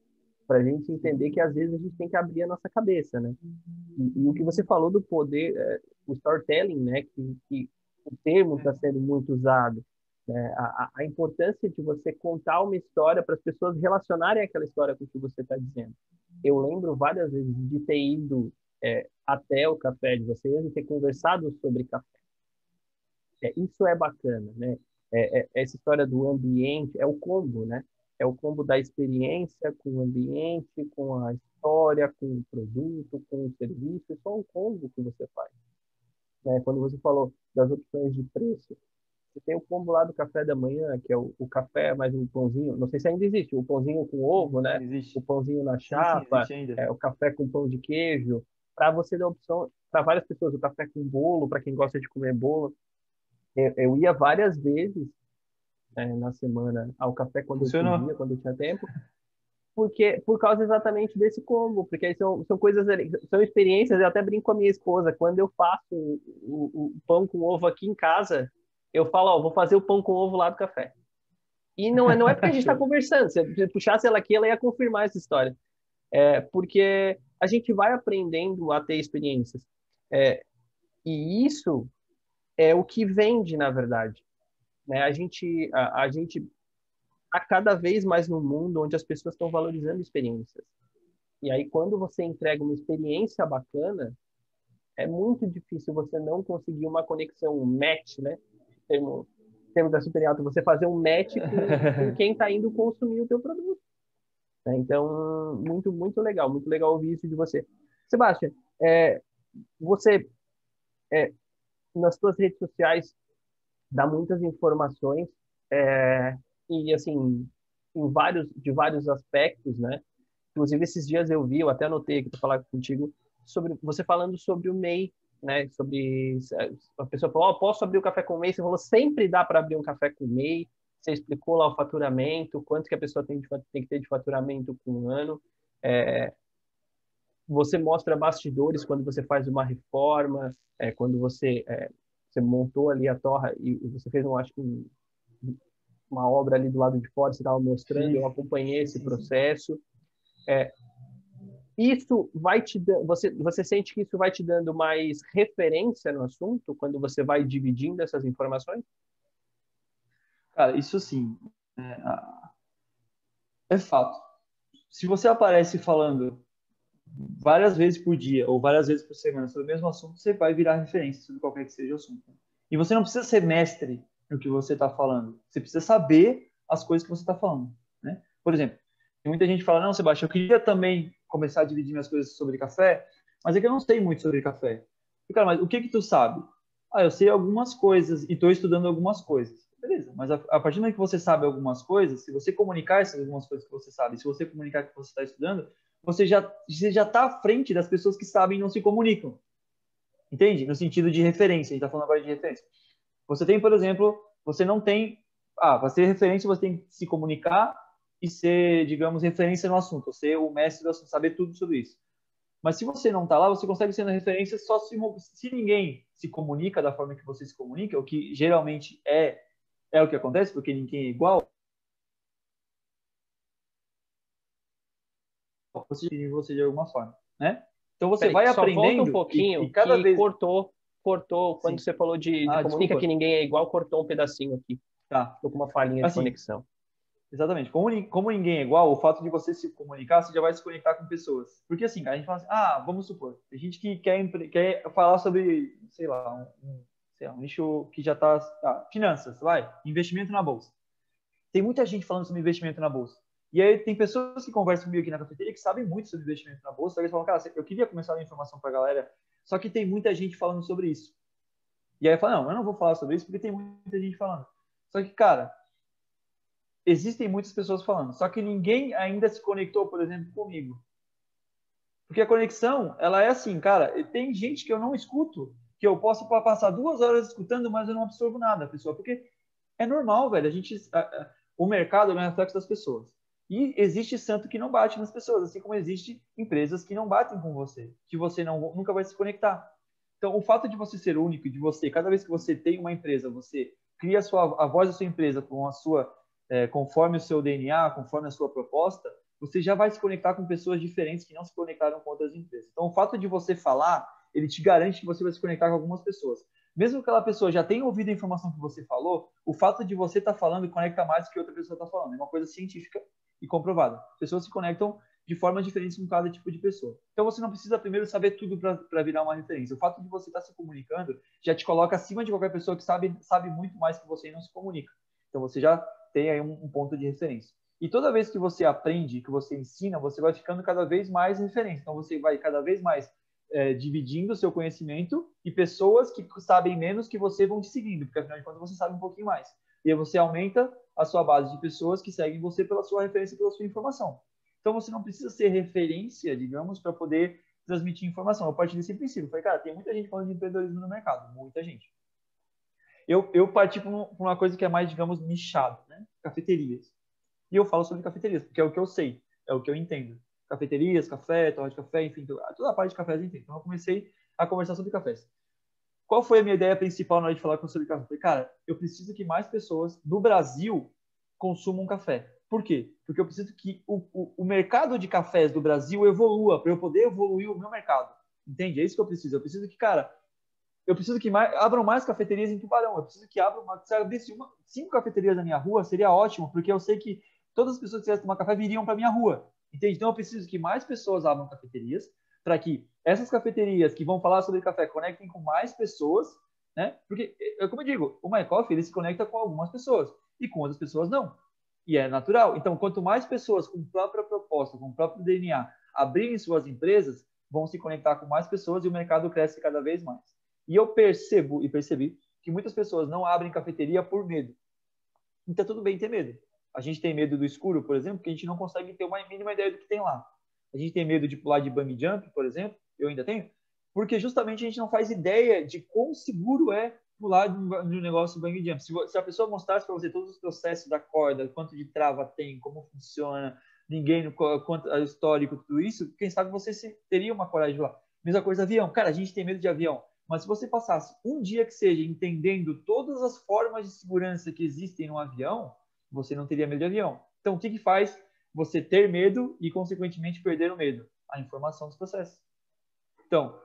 para a gente entender que às vezes a gente tem que abrir a nossa cabeça, né? E o que você falou do poder, o storytelling, né? Que o termo está sendo muito usado, né? A importância de você contar uma história para as pessoas relacionarem aquela história com o que você está dizendo. Eu lembro várias vezes de ter ido até o café de vocês e ter conversado sobre café. Isso é bacana, né? Essa história do ambiente é o combo, né? É o combo da experiência com o ambiente, com a história, com o produto, com o serviço. Isso é um combo que você faz, né? Quando você falou das opções de preço, você tem o combo lá do café da manhã, que é o café mais um pãozinho. Não sei se ainda existe, o pãozinho com ovo, né? O Existe. pãozinho na Sim, sim, chapa, existe ainda. o café com pão de queijo. Para você dar opção para várias pessoas, o café com bolo, para quem gosta de comer bolo. Eu ia várias vezes na semana ao café quando eu Funcionou. podia, quando eu tinha tempo, porque por causa exatamente desse combo, porque aí são coisas, são experiências. Eu até brinco com a minha esposa, quando eu faço o pão com ovo aqui em casa, eu falo, ó, vou fazer o pão com ovo lá do café. E não é porque a gente está conversando, se eu puxasse ela aqui, ela ia confirmar essa história. Porque a gente vai aprendendo a ter experiências. E isso é o que vende, na verdade, né? A gente tá cada vez mais num mundo onde as pessoas estão valorizando experiências. E aí, quando você entrega uma experiência bacana, é muito difícil você não conseguir uma conexão, um match, né? Termo da Super Alto, você fazer um match com quem está indo consumir o teu produto, né? Então, muito legal ouvir isso de você. Sebastião, você, nas suas redes sociais, dá muitas informações, e assim, de vários aspectos, né? Inclusive, esses dias eu até anotei aqui para falar contigo, sobre você falando sobre o MEI, né? Sobre a pessoa falou, posso abrir o café com o MEI? Você falou, sempre dá para abrir um café com o MEI. Você explicou lá o faturamento, quanto que a pessoa tem que ter de faturamento por um ano. Você mostra bastidores quando você faz uma reforma, quando você montou ali a torra e você fez, acho que uma obra ali do lado de fora, você estava mostrando, eu acompanhei esse processo. Isso vai te dando, você sente que isso vai te dando mais referência no assunto quando você vai dividindo essas informações? Cara, isso sim, é fato. Se você aparece falando várias vezes por dia ou várias vezes por semana sobre o mesmo assunto, você vai virar referência sobre qualquer que seja o assunto. E você não precisa ser mestre no que você está falando. Você precisa saber as coisas que você está falando, né? Por exemplo, tem muita gente que fala, não, Sebastião, eu queria também começar a dividir minhas coisas sobre café, mas é que eu não sei muito sobre café. E, cara, mas o que tu sabe? Ah, eu sei algumas coisas e estou estudando algumas coisas. Beleza, mas a partir do momento que você sabe algumas coisas, se você comunicar essas algumas coisas que você sabe, se você comunicar que você está estudando, você já está à frente das pessoas que sabem e não se comunicam. Entende? No sentido de referência. A gente está falando agora de referência. Você tem, por exemplo, você não tem... para ser referência, você tem que se comunicar e ser, digamos, referência no assunto. Ser o mestre do assunto, saber tudo sobre isso. Mas se você não está lá, você consegue ser referência só se ninguém se comunica da forma que você se comunica, o que geralmente é o que acontece, porque ninguém é igual. Você de alguma forma, né? Então você vai Só volta um aprendendo pouquinho e cada que vez... cortou quando Sim. você falou de comunica Desculpa. que ninguém é igual, cortou um pedacinho aqui. Tá. Tô com uma falhinha de Assim, conexão. exatamente. Como ninguém é igual, o fato de você se comunicar, você já vai se conectar com pessoas. Porque assim, cara, a gente fala assim, vamos supor, tem gente que quer falar sobre, sei lá, um nicho que já está... finanças, investimento na bolsa. Tem muita gente falando sobre investimento na bolsa. E aí tem pessoas que conversam comigo aqui na cafeteria que sabem muito sobre investimento na bolsa. Eles falam, cara, eu queria começar a dar informação para a galera, só que tem muita gente falando sobre isso. E aí eu falo, não, eu não vou falar sobre isso porque tem muita gente falando. Só que, cara, existem muitas pessoas falando, só que ninguém ainda se conectou, por exemplo, comigo. Porque a conexão, ela é assim, cara, tem gente que eu não escuto, que eu posso passar 2 horas escutando, mas eu não absorvo nada, pessoal, porque é normal, velho, o mercado é um reflexo das pessoas. E existe santo que não bate nas pessoas, assim como existe empresas que não batem com você, que você nunca vai se conectar. Então, o fato de você ser único, de você, cada vez que você tem uma empresa, você cria a voz da sua empresa com a sua conforme o seu DNA, conforme a sua proposta, você já vai se conectar com pessoas diferentes que não se conectaram com outras empresas. Então, o fato de você falar, ele te garante que você vai se conectar com algumas pessoas. Mesmo que aquela pessoa já tenha ouvido a informação que você falou, o fato de você estar falando conecta mais do que outra pessoa está falando. É uma coisa científica e comprovada. Pessoas se conectam de formas diferentes com cada tipo de pessoa. Então, você não precisa primeiro saber tudo para virar uma referência. O fato de você estar se comunicando já te coloca acima de qualquer pessoa que sabe muito mais que você e não se comunica. Então, você já tem aí um ponto de referência. E toda vez que você aprende, que você ensina, você vai ficando cada vez mais referência. Então, você vai cada vez mais dividindo o seu conhecimento e pessoas que sabem menos que você vão te seguindo, porque afinal de contas você sabe um pouquinho mais. E aí você aumenta a sua base de pessoas que seguem você pela sua referência, pela sua informação. Então, você não precisa ser referência, digamos, para poder transmitir informação. Eu parti desse princípio. Eu falei, cara, tem muita gente falando de empreendedorismo no mercado, muita gente. Eu parti para uma coisa que é mais, digamos, nichado, né? Cafeterias. E eu falo sobre cafeterias, porque é o que eu sei, é o que eu entendo. Cafeterias, café, torre de café, enfim, toda a parte de cafés eu entendo. Então, eu comecei a conversar sobre cafés. Qual foi a minha ideia principal na hora de falar sobre café? Eu falei, cara, eu preciso que mais pessoas no Brasil consumam café. Por quê? Porque eu preciso que o mercado de cafés do Brasil evolua, para eu poder evoluir o meu mercado. Entende? É isso que eu preciso. Eu preciso que, cara, abram mais cafeterias em Tubarão. Eu preciso que abram se abrisse 5 cafeterias na minha rua, seria ótimo, porque eu sei que todas as pessoas que quisessem tomar café viriam para minha rua. Entende? Então, eu preciso que mais pessoas abram cafeterias, para que essas cafeterias que vão falar sobre café conectem com mais pessoas, né? Porque, como eu digo, o My Coffee, ele se conecta com algumas pessoas e com outras pessoas não. E é natural. Então, quanto mais pessoas com própria proposta, com o próprio DNA, abrirem suas empresas, vão se conectar com mais pessoas e o mercado cresce cada vez mais. E eu percebi que muitas pessoas não abrem cafeteria por medo. Então, tudo bem ter medo. A gente tem medo do escuro, por exemplo, porque a gente não consegue ter uma mínima ideia do que tem lá. A gente tem medo de pular de bungee jump, por exemplo, eu ainda tenho, porque justamente a gente não faz ideia de quão seguro é pular de um negócio bungee jump. Se a pessoa mostrasse para você todos os processos da corda, quanto de trava tem, como funciona, quanto histórico, tudo isso, quem sabe você teria uma coragem de lá. Mesma coisa avião. Cara, a gente tem medo de avião. Mas se você passasse um dia que seja entendendo todas as formas de segurança que existem no avião, você não teria medo de avião. Então, o que faz você ter medo e, consequentemente, perder o medo? A informação dos processos. Então,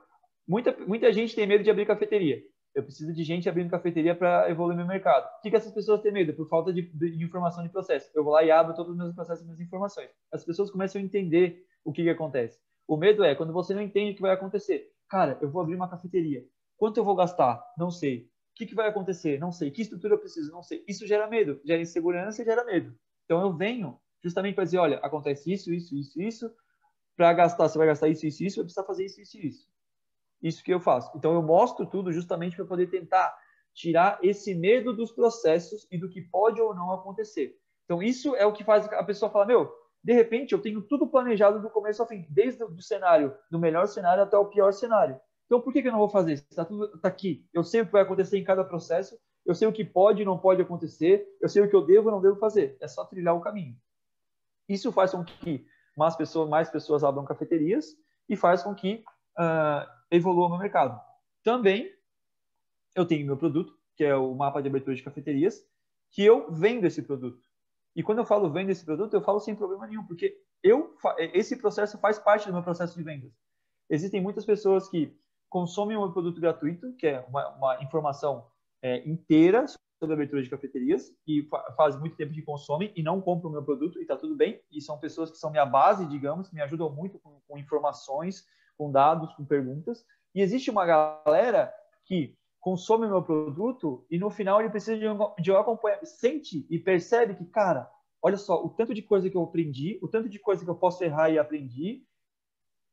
muita gente tem medo de abrir cafeteria. Eu preciso de gente abrindo cafeteria para evoluir meu mercado. O que essas pessoas têm medo? Por falta de informação de processo. Eu vou lá e abro todos os meus processos e minhas informações. As pessoas começam a entender o que acontece. O medo é quando você não entende o que vai acontecer. Cara, eu vou abrir uma cafeteria. Quanto eu vou gastar? Não sei. O que vai acontecer? Não sei. Que estrutura eu preciso? Não sei. Isso gera medo. Gera insegurança e gera medo. Então, eu venho justamente para dizer, olha, acontece isso. Para gastar, você vai gastar isso, vai precisar fazer isso. Isso que eu faço. Então, eu mostro tudo justamente para poder tentar tirar esse medo dos processos e do que pode ou não acontecer. Então, isso é o que faz a pessoa falar, de repente, eu tenho tudo planejado do começo ao fim, desde o cenário, do melhor cenário até o pior cenário. Então, por que eu não vou fazer isso? Tá aqui. Eu sei o que vai acontecer em cada processo, eu sei o que pode e não pode acontecer, eu sei o que eu devo e não devo fazer. É só trilhar o caminho. Isso faz com que mais pessoas abram cafeterias e faz com que evolua o meu mercado. Também, eu tenho meu produto, que é o mapa de abertura de cafeterias, que eu vendo esse produto. E quando eu falo vendo esse produto, eu falo sem problema nenhum, porque esse processo faz parte do meu processo de vendas. Existem muitas pessoas que consomem o meu produto gratuito, que é uma informação inteira sobre a abertura de cafeterias, e faz muito tempo que consomem e não compram o meu produto, e está tudo bem. E são pessoas que são minha base, digamos, que me ajudam muito com informações, com dados, com perguntas. E existe uma galera que consome o meu produto e no final ele precisa de um acompanhamento, sente e percebe que, cara, olha só, o tanto de coisa que eu aprendi, o tanto de coisa que eu posso errar e aprendi,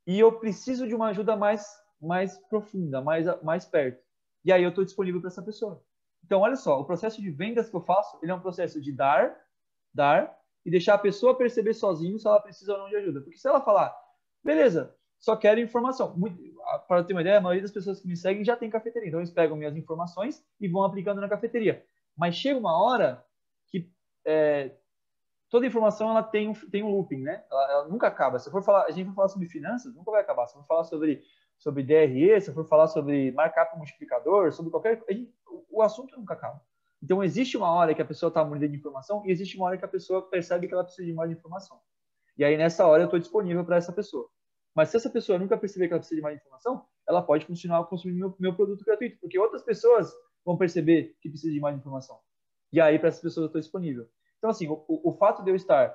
e eu preciso de uma ajuda mais profunda, mais perto. E aí eu estou disponível para essa pessoa. Então, olha só, o processo de vendas que eu faço, ele é um processo de dar, e deixar a pessoa perceber sozinho se ela precisa ou não de ajuda. Porque se ela falar, beleza, só quero informação. Para ter uma ideia, a maioria das pessoas que me seguem já tem cafeteria. Então, eles pegam minhas informações e vão aplicando na cafeteria. Mas chega uma hora que toda informação ela tem um looping, né? Ela nunca acaba. Se a gente for falar sobre finanças, nunca vai acabar. Se for falar sobre DRE, se for falar sobre markup multiplicador, sobre qualquer... o assunto nunca acaba. Então, existe uma hora que a pessoa está munido de informação e existe uma hora que a pessoa percebe que ela precisa de mais informação. E aí, nessa hora, eu estou disponível para essa pessoa. Mas se essa pessoa nunca perceber que ela precisa de mais informação, ela pode continuar consumindo meu produto gratuito, porque outras pessoas vão perceber que precisa de mais informação. E aí, para essas pessoas, eu estou disponível. Então, assim, o fato de eu estar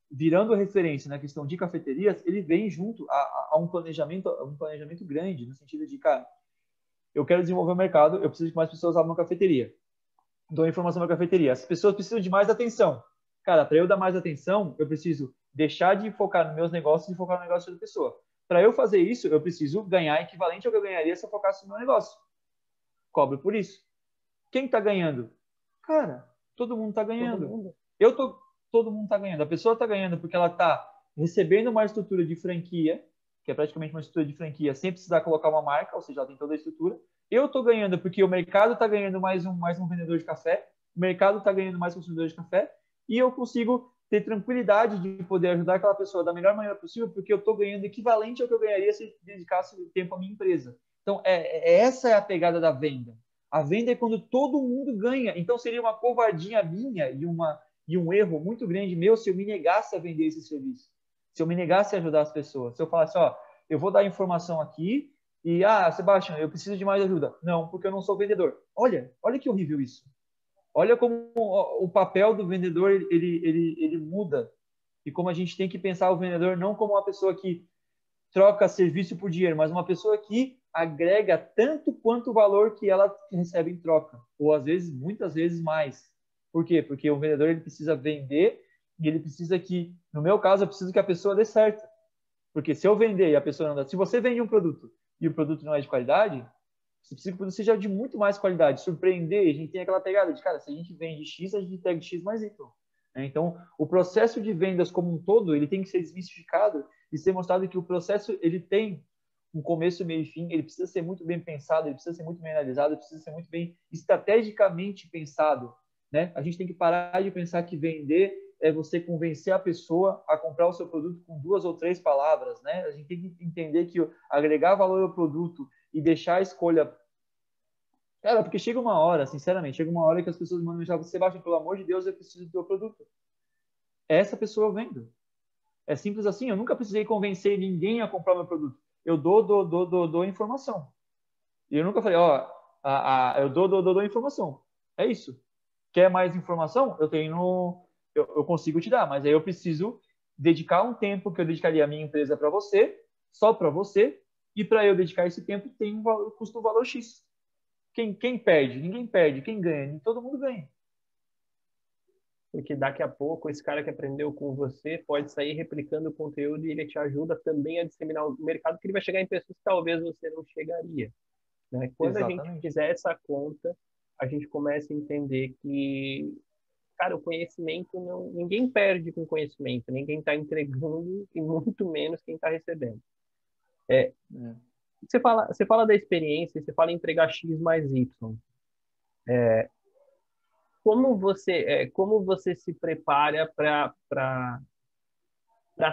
virando referência na questão de cafeterias, ele vem junto a um planejamento grande, no sentido de, cara, eu quero desenvolver o mercado, eu preciso que mais pessoas abram uma cafeteria. Dou informação na cafeteria. As pessoas precisam de mais atenção. Cara, para eu dar mais atenção, eu preciso deixar de focar nos meus negócios e focar no negócio da pessoa. Para eu fazer isso, eu preciso ganhar equivalente ao que eu ganharia se eu focasse no meu negócio. Cobro por isso. Quem está ganhando? Cara, todo mundo está ganhando. Todo mundo está ganhando. A pessoa está ganhando porque ela está recebendo uma estrutura de franquia, que é praticamente uma estrutura de franquia, sem precisar colocar uma marca, ou seja, ela tem toda a estrutura. Eu estou ganhando porque o mercado está ganhando mais um vendedor de café, o mercado está ganhando mais consumidores de café, e eu consigo ter tranquilidade de poder ajudar aquela pessoa da melhor maneira possível, porque eu estou ganhando equivalente ao que eu ganharia se dedicasse tempo à minha empresa. Então, essa é a pegada da venda. A venda é quando todo mundo ganha. Então, seria uma covardia minha e um erro muito grande meu se eu me negasse a vender esse serviço. Se eu me negasse a ajudar as pessoas. Se eu falasse, ó, eu vou dar informação aqui e, Sebastião, eu preciso de mais ajuda. Não, porque eu não sou vendedor. Olha que horrível isso. Olha como o papel do vendedor ele muda. E como a gente tem que pensar o vendedor não como uma pessoa que troca serviço por dinheiro, mas uma pessoa que agrega tanto quanto o valor que ela recebe em troca. Ou, às vezes, muitas vezes mais. Por quê? Porque o vendedor ele precisa vender e ele precisa que, no meu caso, eu preciso que a pessoa dê certo. Porque se eu vender e a pessoa não dá... Se você vende um produto e o produto não é de qualidade, você precisa que o produto seja de muito mais qualidade. Surpreender, a gente tem aquela pegada de, cara, se a gente vende X, a gente pega X mais Y. Então, o processo de vendas como um todo, ele tem que ser desmistificado e ser mostrado que o processo, ele tem um começo, meio e fim, ele precisa ser muito bem pensado, ele precisa ser muito bem analisado, ele precisa ser muito bem estrategicamente pensado, né? A gente tem que parar de pensar que vender é você convencer a pessoa a comprar o seu produto com 2 ou 3 palavras, né? A gente tem que entender que agregar valor ao produto e deixar a escolha... Cara, porque chega uma hora, sinceramente, chega uma hora que as pessoas mandam mensagem, Sebastião, pelo amor de Deus, eu preciso do teu produto. Essa pessoa eu vendo. É simples assim, eu nunca precisei convencer ninguém a comprar meu produto. Eu dou informação. E eu nunca falei, ó, eu dou informação. É isso. Quer mais informação? Eu consigo te dar, mas aí eu preciso dedicar um tempo que eu dedicaria a minha empresa para você, só para você, e para eu dedicar esse tempo tem um valor, custa um valor X. Quem perde? Ninguém perde. Quem ganha? Todo mundo ganha. Porque daqui a pouco esse cara que aprendeu com você pode sair replicando o conteúdo e ele te ajuda também a disseminar o mercado, que ele vai chegar em pessoas que talvez você não chegaria, né? Quando a gente fizer essa conta, a gente começa a entender que, cara, o conhecimento não... Ninguém perde com conhecimento, ninguém está entregando e muito menos quem está recebendo. Você fala da experiência, você fala em entregar X mais Y. Como você se prepara para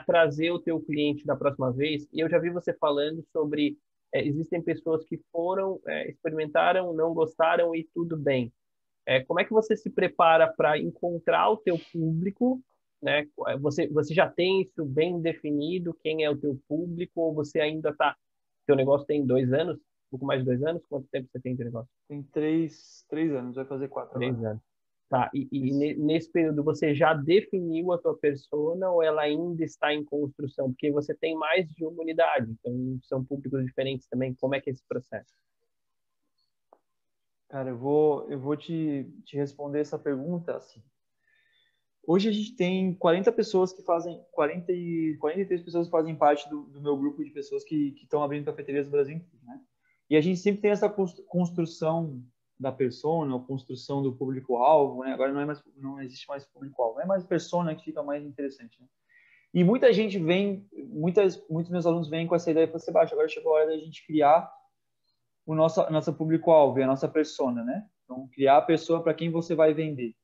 trazer o teu cliente da próxima vez? E eu já vi você falando sobre existem pessoas que foram, experimentaram, não gostaram e tudo bem. Como é que você se prepara para encontrar o teu público, né? Você já tem isso bem definido, quem é o teu público, ou você ainda está... Teu negócio tem 2 anos, um pouco mais de 2 anos? Quanto tempo você tem de negócio? Tem 3 anos, vai fazer 4 3 agora. anos. Tá, nesse período você já definiu a tua persona ou ela ainda está em construção? Porque você tem mais de uma unidade, então são públicos diferentes também. Como é que é esse processo? Cara, eu vou te responder essa pergunta assim. Hoje a gente tem 40 pessoas que fazem, 43 pessoas que fazem parte do meu grupo de pessoas que estão abrindo cafeterias no Brasil inteiro, né? E a gente sempre tem essa construção da persona, ou construção do público-alvo, né? Agora não existe mais público-alvo, é mais persona que fica mais interessante, né? E muita gente vem, muitos meus alunos vêm com essa ideia e falam, Sebastião, agora chegou a hora da gente criar a nossa público-alvo, a nossa persona, né? Então, criar a pessoa para quem você vai vender.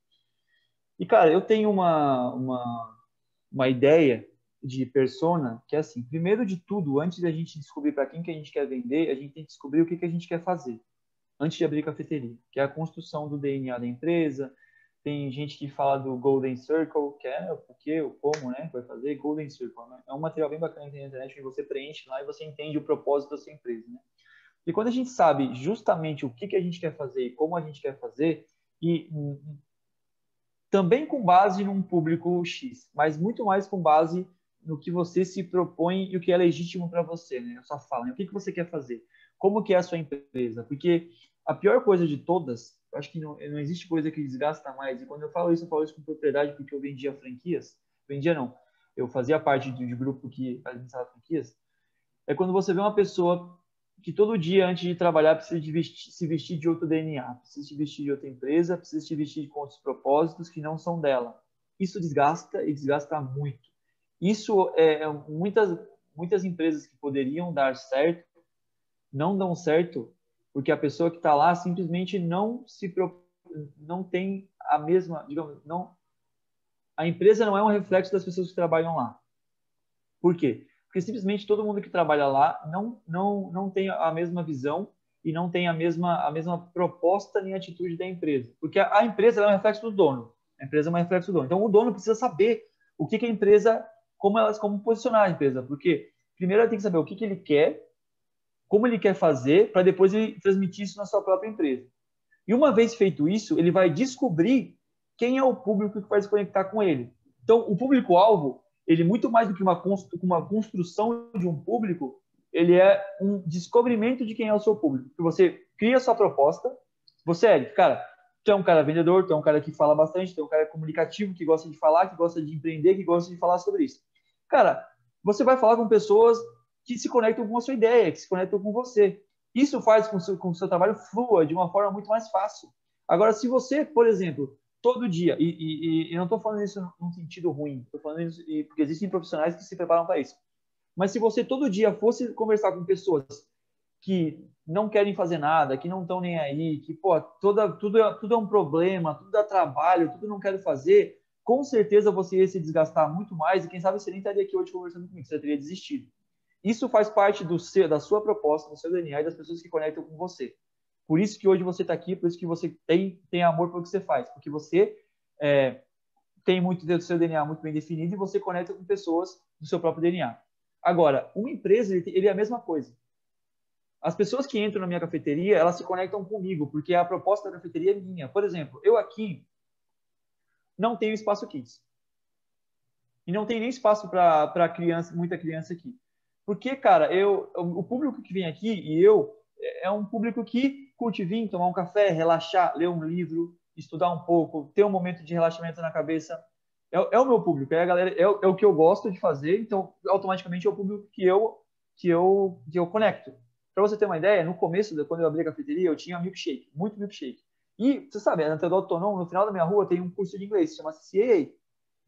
E, cara, eu tenho uma ideia de persona que é assim, primeiro de tudo, antes da gente descobrir para quem que a gente quer vender, a gente tem que descobrir o que a gente quer fazer. antes de abrir cafeteria, que é a construção do DNA da empresa. Tem gente que fala do Golden Circle, que é o porquê, o como, né, vai fazer. Golden Circle, né? É um material bem bacana que tem na internet, que você preenche lá e você entende o propósito da sua empresa, né? E quando a gente sabe justamente o que a gente quer fazer e como a gente quer fazer, e também com base num público X, mas muito mais com base no que você se propõe e o que é legítimo para você, né? A sua fala, né? O que você quer fazer? Como que é a sua empresa? Porque a pior coisa de todas, eu acho que não existe coisa que desgasta mais, e quando eu falo isso com propriedade, porque eu vendia franquias, vendia não, eu fazia parte de um grupo que administrava franquias, é quando você vê uma pessoa que todo dia, antes de trabalhar, precisa se vestir de outro DNA, precisa se vestir de outra empresa, precisa se vestir com outros propósitos que não são dela. Isso desgasta e desgasta muito. Isso muitas empresas que poderiam dar certo, não dão certo, porque a pessoa que está lá simplesmente não tem a mesma, digamos, não, a empresa não é um reflexo das pessoas que trabalham lá. Por quê? Porque simplesmente todo mundo que trabalha lá não tem a mesma visão e não tem a mesma proposta nem atitude da empresa. Porque a empresa é um reflexo do dono. A empresa é um reflexo do dono. Então, o dono precisa saber o que a empresa, como posicionar a empresa. Porque, primeiro, ele tem que saber o que ele quer, como ele quer fazer, para depois ele transmitir isso na sua própria empresa. E uma vez feito isso, ele vai descobrir quem é o público que vai se conectar com ele. Então, o público-alvo, ele muito mais do que uma construção de um público, ele é um descobrimento de quem é o seu público. Você cria a sua proposta, você é, cara, tu é um cara vendedor, tu é um cara que fala bastante, tu é um cara comunicativo, que gosta de falar, que gosta de empreender, que gosta de falar sobre isso. Cara, você vai falar com pessoas que se conectam com a sua ideia, que se conectam com você. Isso faz com que o seu trabalho flua de uma forma muito mais fácil. Agora, se você, por exemplo, todo dia, e eu não estou falando isso num sentido ruim, estou falando isso porque existem profissionais que se preparam para isso. Mas se você todo dia fosse conversar com pessoas que não querem fazer nada, que não estão nem aí, que pô, tudo é um problema, tudo dá trabalho, tudo não quero fazer, com certeza você ia se desgastar muito mais e quem sabe você nem estaria aqui hoje conversando comigo, você teria desistido. Isso faz parte da sua proposta, do seu DNA e das pessoas que conectam com você. Por isso que hoje você está aqui, por isso que você tem amor pelo que você faz, porque você tem muito do seu DNA muito bem definido e você conecta com pessoas do seu próprio DNA. Agora, uma empresa, ele é a mesma coisa. As pessoas que entram na minha cafeteria, elas se conectam comigo, porque a proposta da cafeteria é minha. Por exemplo, eu aqui não tenho espaço kids. E não tem nem espaço para muita criança aqui. Porque, cara, o público que vem aqui é um público que curte vir, tomar um café, relaxar, ler um livro, estudar um pouco, ter um momento de relaxamento na cabeça. É o meu público, é a galera, é o que eu gosto de fazer, então automaticamente é o público que eu conecto. Para você ter uma ideia, no começo, quando eu abri a cafeteria, eu tinha milkshake, muito milkshake. E, você sabe, na Teodoro Tonon, no final da minha rua, tem um curso de inglês, chama CAA.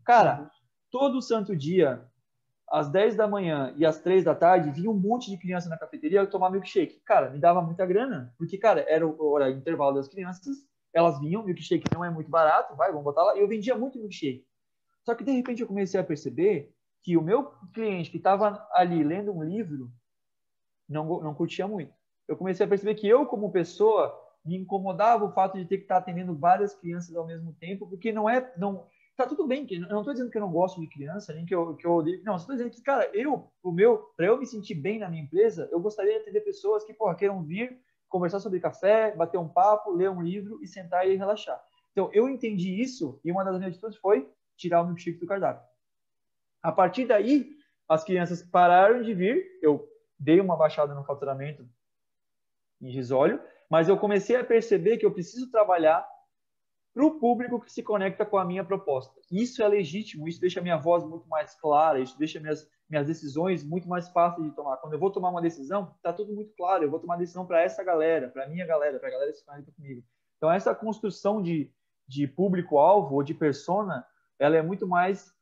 Cara, todo santo dia, às 10 da manhã e às 3 da tarde, vinha um monte de criança na cafeteria tomar milkshake. Cara, me dava muita grana, porque, cara, era o horário de intervalo das crianças, elas vinham, milkshake não é muito barato, vamos botar lá, e eu vendia muito milkshake. Só que, de repente, eu comecei a perceber que o meu cliente que estava ali lendo um livro não curtia muito. Eu comecei a perceber que eu, como pessoa, me incomodava o fato de ter que estar atendendo várias crianças ao mesmo tempo, porque tá tudo bem, eu não estou dizendo que eu não gosto de criança, nem que eu odeio, não, estou dizendo que, cara, para eu me sentir bem na minha empresa, eu gostaria de atender pessoas que, queiram vir, conversar sobre café, bater um papo, ler um livro e sentar e relaxar. Então, eu entendi isso e uma das minhas atitudes foi tirar o milkshake do cardápio. A partir daí, as crianças pararam de vir, eu dei uma baixada no faturamento irrisório, mas eu comecei a perceber que eu preciso trabalhar para o público que se conecta com a minha proposta. Isso é legítimo, isso deixa a minha voz muito mais clara, isso deixa minhas decisões muito mais fáceis de tomar. Quando eu vou tomar uma decisão, está tudo muito claro, eu vou tomar decisão para essa galera, para a minha galera, para a galera que se conecta comigo. Então, essa construção de público-alvo ou de persona, ela é muito mais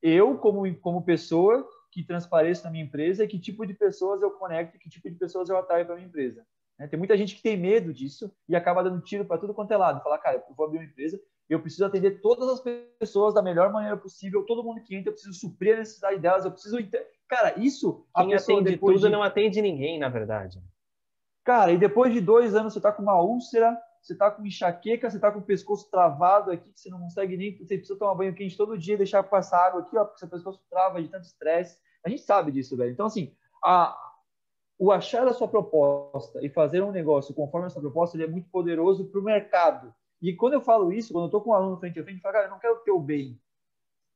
eu, como pessoa, que transpareço na minha empresa e que tipo de pessoas eu conecto, que tipo de pessoas eu atraio para a minha empresa. Tem muita gente que tem medo disso e acaba dando tiro para tudo quanto é lado. Fala, cara, eu vou abrir uma empresa, eu preciso atender todas as pessoas da melhor maneira possível, todo mundo que entra, eu preciso suprir a necessidade delas, eu preciso... Cara, isso... Quem atende tudo não atende ninguém, na verdade. Cara, e depois de 2 anos você tá com uma úlcera, você tá com enxaqueca, você tá com o pescoço travado aqui, que você não consegue nem... Você precisa tomar banho quente todo dia, deixar passar água aqui, ó, porque seu pescoço trava de tanto estresse. A gente sabe disso, velho. Então, assim, o achar a sua proposta e fazer um negócio conforme a sua proposta, ele é muito poderoso para o mercado. E quando eu falo isso, quando eu estou com um aluno frente a frente, eu falo, cara, eu não quero o teu bem,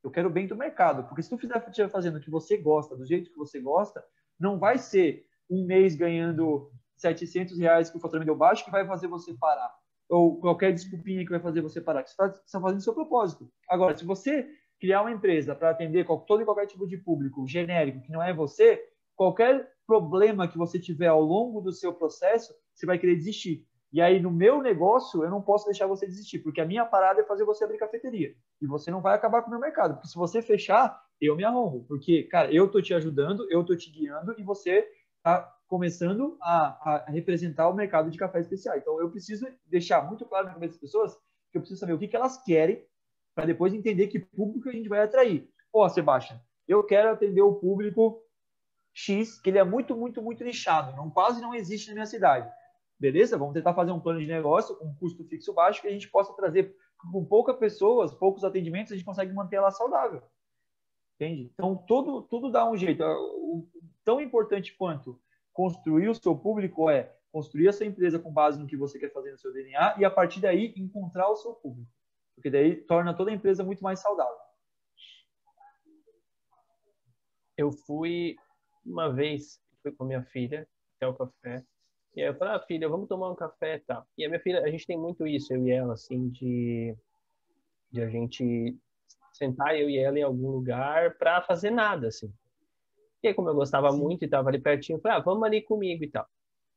eu quero o bem do mercado. Porque se tu estiver fazendo o que você gosta, do jeito que você gosta, não vai ser um mês ganhando R$ 700 que o faturamento deu baixo que vai fazer você parar. Ou qualquer desculpinha que vai fazer você parar. Você está fazendo o seu propósito. Agora, se você criar uma empresa para atender todo e qualquer tipo de público genérico que não é você, qualquer problema que você tiver ao longo do seu processo, você vai querer desistir. E aí, no meu negócio, eu não posso deixar você desistir, porque a minha parada é fazer você abrir cafeteria. E você não vai acabar com o meu mercado, porque se você fechar, eu me arrumo. Porque, cara, eu tô te ajudando, eu tô te guiando e você tá começando a representar o mercado de café especial. Então, eu preciso deixar muito claro na cabeça das pessoas que eu preciso saber o que elas querem para depois entender que público a gente vai atrair. Ó, Sebastião, eu quero atender o público X, que ele é muito, muito, muito nichado, quase não existe na minha cidade. Beleza? Vamos tentar fazer um plano de negócio com um custo fixo baixo que a gente possa trazer com poucas pessoas, poucos atendimentos, a gente consegue manter ela saudável. Entende? Então, tudo dá um jeito. O tão importante quanto construir o seu público é construir a sua empresa com base no que você quer fazer no seu DNA e, a partir daí, encontrar o seu público. Porque daí torna toda a empresa muito mais saudável. Eu fui uma vez, fui com minha filha até o café. E aí eu falei, filha, vamos tomar um café e tal. E a minha filha, a gente tem muito isso, eu e ela, assim, de a gente sentar, eu e ela, em algum lugar para fazer nada, assim. E aí, como eu gostava muito e estava ali pertinho, eu falei, vamos ali comigo e tal.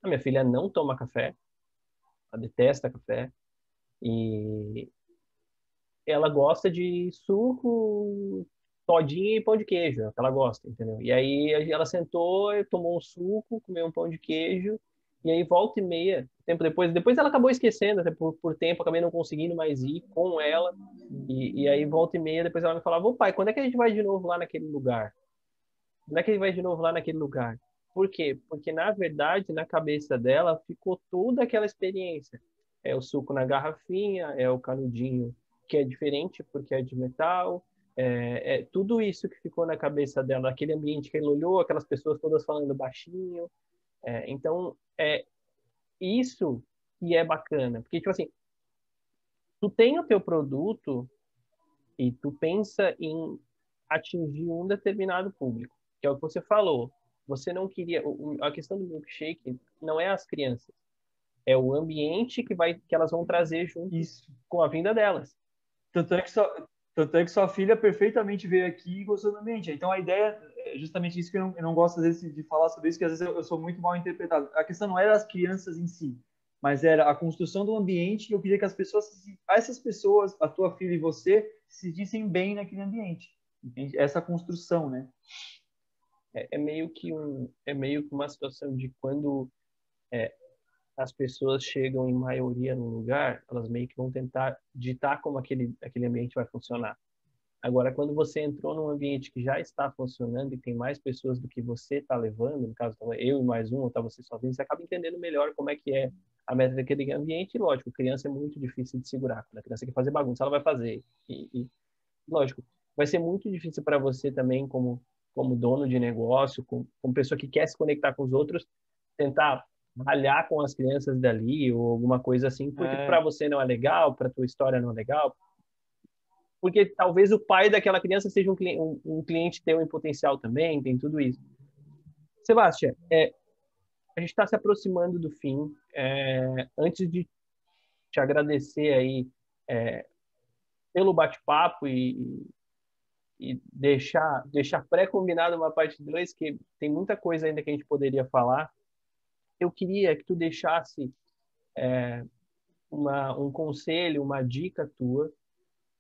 A minha filha não toma café, ela detesta café. E ela gosta de suco, todinha e pão de queijo, é o que ela gosta, entendeu? E aí ela sentou, tomou um suco, comeu um pão de queijo, e aí volta e meia, tempo depois ela acabou esquecendo, até por tempo, acabei não conseguindo mais ir com ela, e aí volta e meia, depois ela me falava, ô pai, quando é que a gente vai de novo lá naquele lugar? Quando é que a gente vai de novo lá naquele lugar? Por quê? Porque, na verdade, na cabeça dela ficou toda aquela experiência. É o suco na garrafinha, é o canudinho que é diferente porque é de metal, é tudo isso que ficou na cabeça dela, aquele ambiente que ela olhou, aquelas pessoas todas falando baixinho. Então, é isso que é bacana. Porque, tipo assim, tu tem o teu produto e tu pensa em atingir um determinado público, que é o que você falou. Você não queria... A questão do milkshake não é as crianças, é o ambiente que elas vão trazer junto Isso. com a vinda delas. Tanto é que sua filha perfeitamente veio aqui e gostou do ambiente. Então, a ideia é justamente isso que eu não gosto, às vezes, de falar sobre isso, que às vezes eu sou muito mal interpretado. A questão não era as crianças em si, mas era a construção do ambiente, e eu queria que essas pessoas, a tua filha e você, se sentissem bem naquele ambiente. Entende? Essa construção, né? É meio que uma situação de quando as pessoas chegam em maioria no lugar, elas meio que vão tentar ditar como aquele ambiente vai funcionar. Agora, quando você entrou num ambiente que já está funcionando e tem mais pessoas do que você está levando, no caso, eu e mais um, ou tá você sozinho, você acaba entendendo melhor como é que é a meta daquele ambiente. E, lógico, criança é muito difícil de segurar. Quando a criança quer fazer bagunça, ela vai fazer. Lógico, vai ser muito difícil para você também, como dono de negócio, como pessoa que quer se conectar com os outros, tentar ralhar com as crianças dali ou alguma coisa assim, porque para você não é legal, para tua história não é legal, porque talvez o pai daquela criança seja um cliente teu em potencial também, tem tudo isso. Sebastião, a gente está se aproximando do fim. Antes de te agradecer aí pelo bate-papo e deixar pré-combinado uma parte 2, que tem muita coisa ainda que a gente poderia falar, eu queria que tu deixasse um conselho, uma dica tua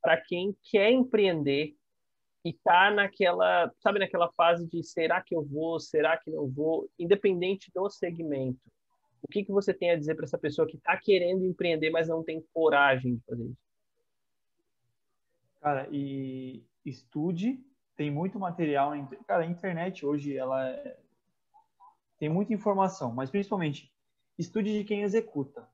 para quem quer empreender e tá naquela fase de será que eu vou, será que não vou, independente do segmento. O que você tem a dizer para essa pessoa que está querendo empreender, mas não tem coragem de fazer isso? Cara, e estude, tem muito material. Cara, a internet hoje, tem muita informação, mas principalmente estude de quem executa.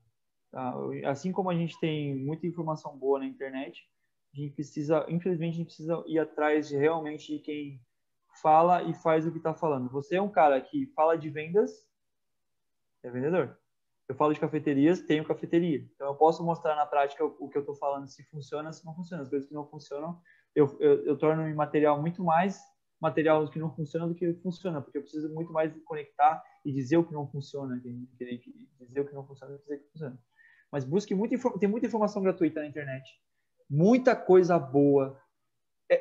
Tá? Assim como a gente tem muita informação boa na internet, a gente precisa, infelizmente, a gente precisa ir atrás realmente de quem fala e faz o que está falando. Você é um cara que fala de vendas, é vendedor. Eu falo de cafeterias, tenho cafeteria. Então, eu posso mostrar na prática o que eu estou falando, se funciona, se não funciona. As coisas que não funcionam, eu torno em material muito mais material que não funciona do que funciona, porque eu preciso muito mais conectar e dizer o que não funciona, dizer o que não funciona e dizer o que funciona. Mas busque tem muita informação gratuita na internet, muita coisa boa.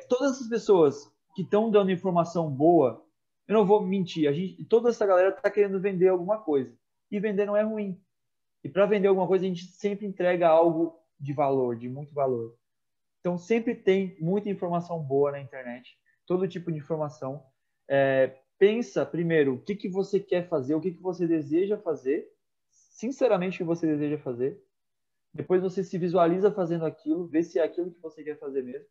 Todas essas pessoas que estão dando informação boa, eu não vou mentir, toda essa galera está querendo vender alguma coisa. E vender não é ruim. E para vender alguma coisa, a gente sempre entrega algo de valor, de muito valor. Então, sempre tem muita informação boa na internet, todo tipo de informação. Pensa primeiro o que você quer fazer, o que você deseja fazer, sinceramente o que você deseja fazer. Depois você se visualiza fazendo aquilo, vê se é aquilo que você quer fazer mesmo.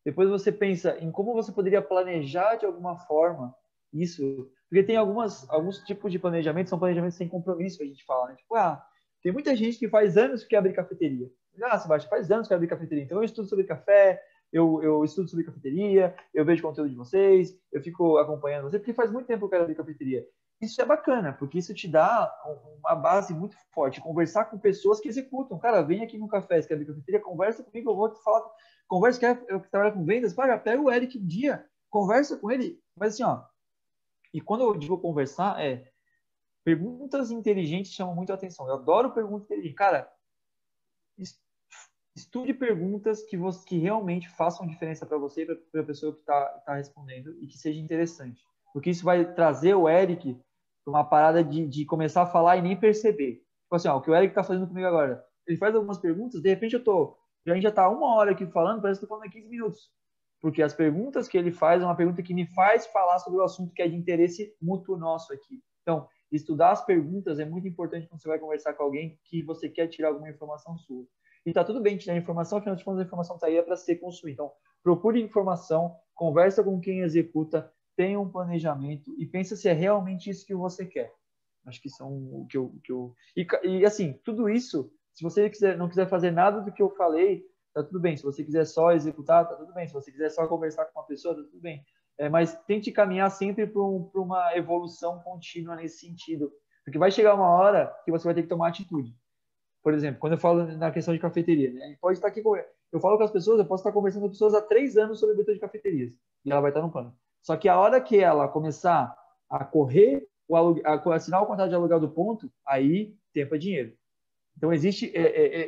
Depois você pensa em como você poderia planejar de alguma forma isso, porque tem alguns tipos de planejamento, são planejamentos sem compromisso, que a gente fala, né? Tipo, tem muita gente que faz anos que quer abrir cafeteria. Sebastião, faz anos que quer abrir cafeteria. Então eu estudo sobre café, eu estudo sobre cafeteria, eu vejo conteúdo de vocês, eu fico acompanhando vocês, porque faz muito tempo que eu quero abrir cafeteria. Isso é bacana, porque isso te dá uma base muito forte. Conversar com pessoas que executam. Cara, vem aqui no café, você quer abrir cafeteria, conversa comigo, eu vou te falar. Conversa, eu que trabalho com vendas, pega o Eric um dia, conversa com ele. Mas assim, e quando eu digo conversar, perguntas inteligentes chamam muito a atenção. Eu adoro perguntas inteligentes. Cara, estude perguntas que realmente façam diferença para você e para a pessoa que está respondendo e que seja interessante. Porque isso vai trazer o Eric para uma parada de começar a falar e nem perceber. Tipo assim, o que o Eric está fazendo comigo agora. Ele faz algumas perguntas, de repente a gente já está 1 hora aqui falando, parece que estou falando 15 minutos. Porque as perguntas que ele faz é uma pergunta que me faz falar sobre o assunto que é de interesse mútuo nosso aqui. Então, estudar as perguntas é muito importante quando você vai conversar com alguém que você quer tirar alguma informação sua. E tá tudo bem tirar informação, afinal de contas a informação tá aí para ser consumida. Então, procure informação, conversa com quem executa, tenha um planejamento e pensa se é realmente isso que você quer. Acho que são o que eu... E assim, tudo isso, se você não quiser fazer nada do que eu falei, tá tudo bem. Se você quiser só executar, tá tudo bem. Se você quiser só conversar com uma pessoa, tá tudo bem. Mas tente caminhar sempre para uma evolução contínua nesse sentido. Porque vai chegar uma hora que você vai ter que tomar atitude. Por exemplo, quando eu falo na questão de cafeteria, né? A gente pode estar aqui, eu falo com as pessoas, eu posso estar conversando com pessoas há 3 anos sobre abertura de cafeterias. E ela vai estar no plano. Só que a hora que ela começar a correr, assinar o contrato de aluguel do ponto, aí tempo é dinheiro. Então, existe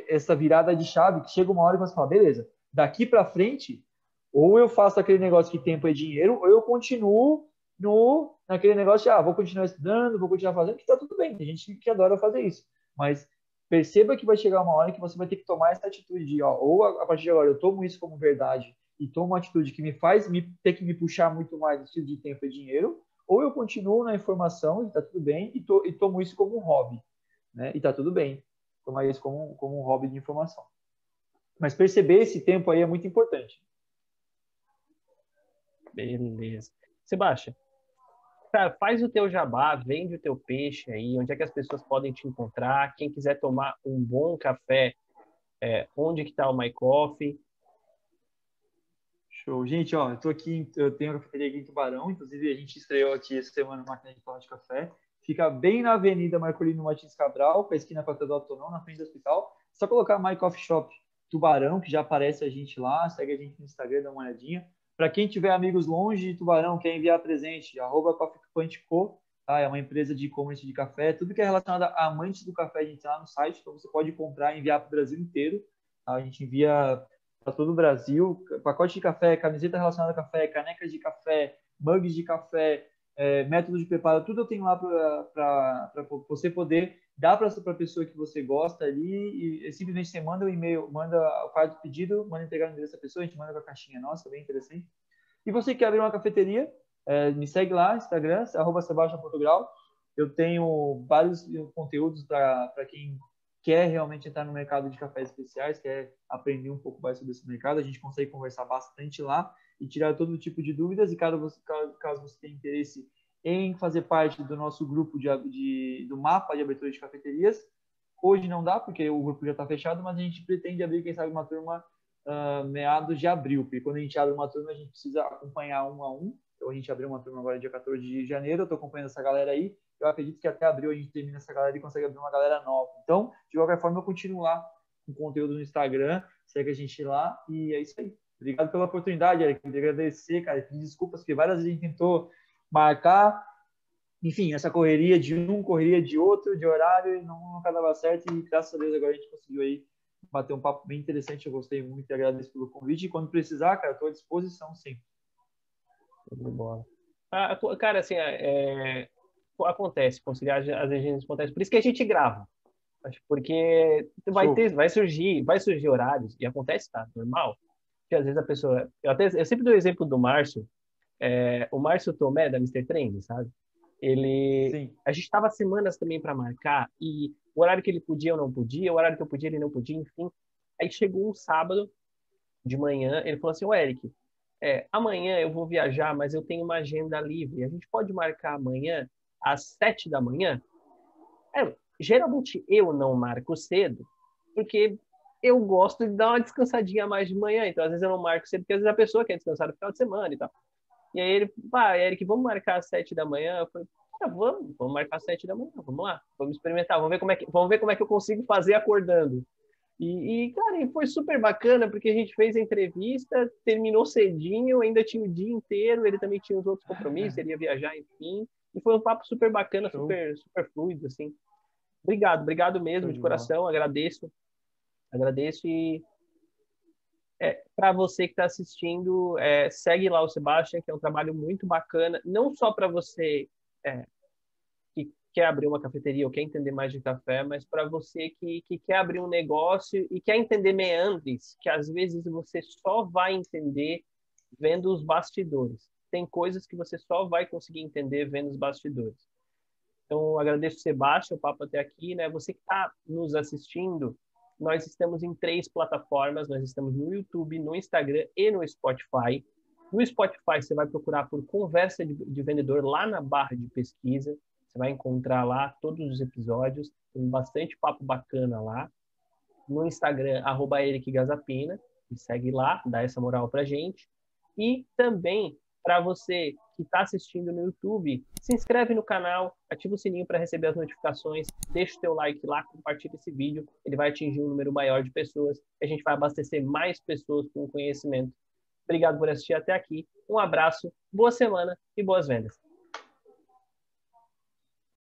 essa virada de chave que chega uma hora e você fala, beleza, daqui para frente, ou eu faço aquele negócio que tempo é dinheiro, ou eu continuo naquele negócio de, vou continuar estudando, vou continuar fazendo, que tá tudo bem, tem gente que adora fazer isso. Mas perceba que vai chegar uma hora que você vai ter que tomar essa atitude de, ou a partir de agora eu tomo isso como verdade e tomo uma atitude que me faz ter que me puxar muito mais no estilo de tempo e dinheiro, ou eu continuo na informação, e tá tudo bem, e tomo isso como um hobby, né? E tá tudo bem tomar isso como um hobby de informação. Mas perceber esse tempo aí é muito importante. Beleza. Sebastião, cara, faz o teu jabá, vende o teu peixe aí, onde é que as pessoas podem te encontrar, quem quiser tomar um bom café, onde que tá o My Coffee? Show. Gente, eu tenho a cafeteria aqui em Tubarão, inclusive a gente estreou aqui essa semana uma máquina de torra de café. Fica bem na Avenida Marcolino Martins Cabral, com a esquina com a Teodoro Tonão, na frente do hospital. Só colocar My Coffee Shop Tubarão, que já aparece a gente lá, segue a gente no Instagram, dá uma olhadinha. Para quem tiver amigos longe de Tubarão, quer enviar presente, @coffeepunchco, tá? É uma empresa de e-commerce de café. Tudo que é relacionado a amantes do café, a gente está lá no site, então você pode comprar e enviar para o Brasil inteiro. Tá? A gente envia para todo o Brasil, pacote de café, camiseta relacionada a café, canecas de café, mugs de café, método de preparo, tudo eu tenho lá para você poder dar para a pessoa que você gosta ali e simplesmente você manda o e-mail, faz o pedido, manda entregar no endereço da pessoa, a gente manda com a caixinha nossa, bem interessante. E você quer abrir uma cafeteria, me segue lá, Instagram, @sebastian.grau. Eu tenho vários conteúdos para quem quer realmente entrar no mercado de cafés especiais, quer aprender um pouco mais sobre esse mercado, a gente consegue conversar bastante lá e tirar todo tipo de dúvidas. E caso você tenha interesse em fazer parte do nosso grupo do mapa de abertura de cafeterias. Hoje não dá, porque o grupo já está fechado, mas a gente pretende abrir, quem sabe, uma turma meados de abril, porque quando a gente abre uma turma, a gente precisa acompanhar um a um. Então, a gente abriu uma turma agora dia 14 de janeiro, eu estou acompanhando essa galera aí. Eu acredito que até abril a gente termina essa galera e consegue abrir uma galera nova. Então, de qualquer forma, eu continuo lá com conteúdo no Instagram, segue a gente lá e é isso aí. Obrigado pela oportunidade, Eric. Queria agradecer, cara. Pedir desculpas, porque várias vezes a gente tentou marcar, enfim, essa correria de um, correria de outro, de horário, nunca dava certo e graças a Deus agora a gente conseguiu aí bater um papo bem interessante. Eu gostei muito e agradeço pelo convite. E quando precisar, cara, estou à disposição sempre. Muito bom. Cara, assim, acontece, conciliar às vezes acontece. Por isso que a gente grava. Porque vai surgir horários, e acontece, tá? Normal. Que às vezes a pessoa. Eu sempre dou o exemplo do Márcio, o Márcio Tomé, da Mr. Trend, sabe? Sim. A gente tava semanas também para marcar, e o horário que ele podia eu não podia, o horário que eu podia ele não podia, enfim. Aí chegou um sábado de manhã, ele falou assim: ô Eric, amanhã eu vou viajar, mas eu tenho uma agenda livre. A gente pode marcar amanhã às 7 da manhã? Geralmente eu não marco cedo, porque eu gosto de dar uma descansadinha a mais de manhã. Então, às vezes eu não marco cedo, porque às vezes a pessoa quer descansar no final de semana e tal. E aí ele, Eric, vamos marcar às 7 da manhã? Eu falei, vamos marcar às 7 da manhã, vamos lá, vamos experimentar, vamos ver como é que eu consigo fazer acordando. Cara, e foi super bacana, porque a gente fez a entrevista, terminou cedinho, ainda tinha o dia inteiro, ele também tinha os outros compromissos, ele ia viajar, enfim. E foi um papo super bacana, super, super fluido, assim. Obrigado mesmo, de coração, agradeço e para você que está assistindo, segue lá o Sebastian, que é um trabalho muito bacana, não só para você que quer abrir uma cafeteria ou quer entender mais de café, mas para você que quer abrir um negócio e quer entender meandres, que às vezes você só vai entender vendo os bastidores. Tem coisas que você só vai conseguir entender vendo os bastidores. Então, agradeço, Sebastião, o papo até aqui, né? Você que está nos assistindo, nós estamos em 3 plataformas, nós estamos no YouTube, no Instagram e no Spotify. No Spotify, você vai procurar por Conversa de Vendedor lá na barra de pesquisa, você vai encontrar lá todos os episódios, tem bastante papo bacana lá. No Instagram, @ericgazapina, me segue lá, dá essa moral pra gente. E também, para você que está assistindo no YouTube, se inscreve no canal, ativa o sininho para receber as notificações, deixa o teu like lá, compartilha esse vídeo, ele vai atingir um número maior de pessoas, e a gente vai abastecer mais pessoas com conhecimento. Obrigado por assistir até aqui, um abraço, boa semana e boas vendas.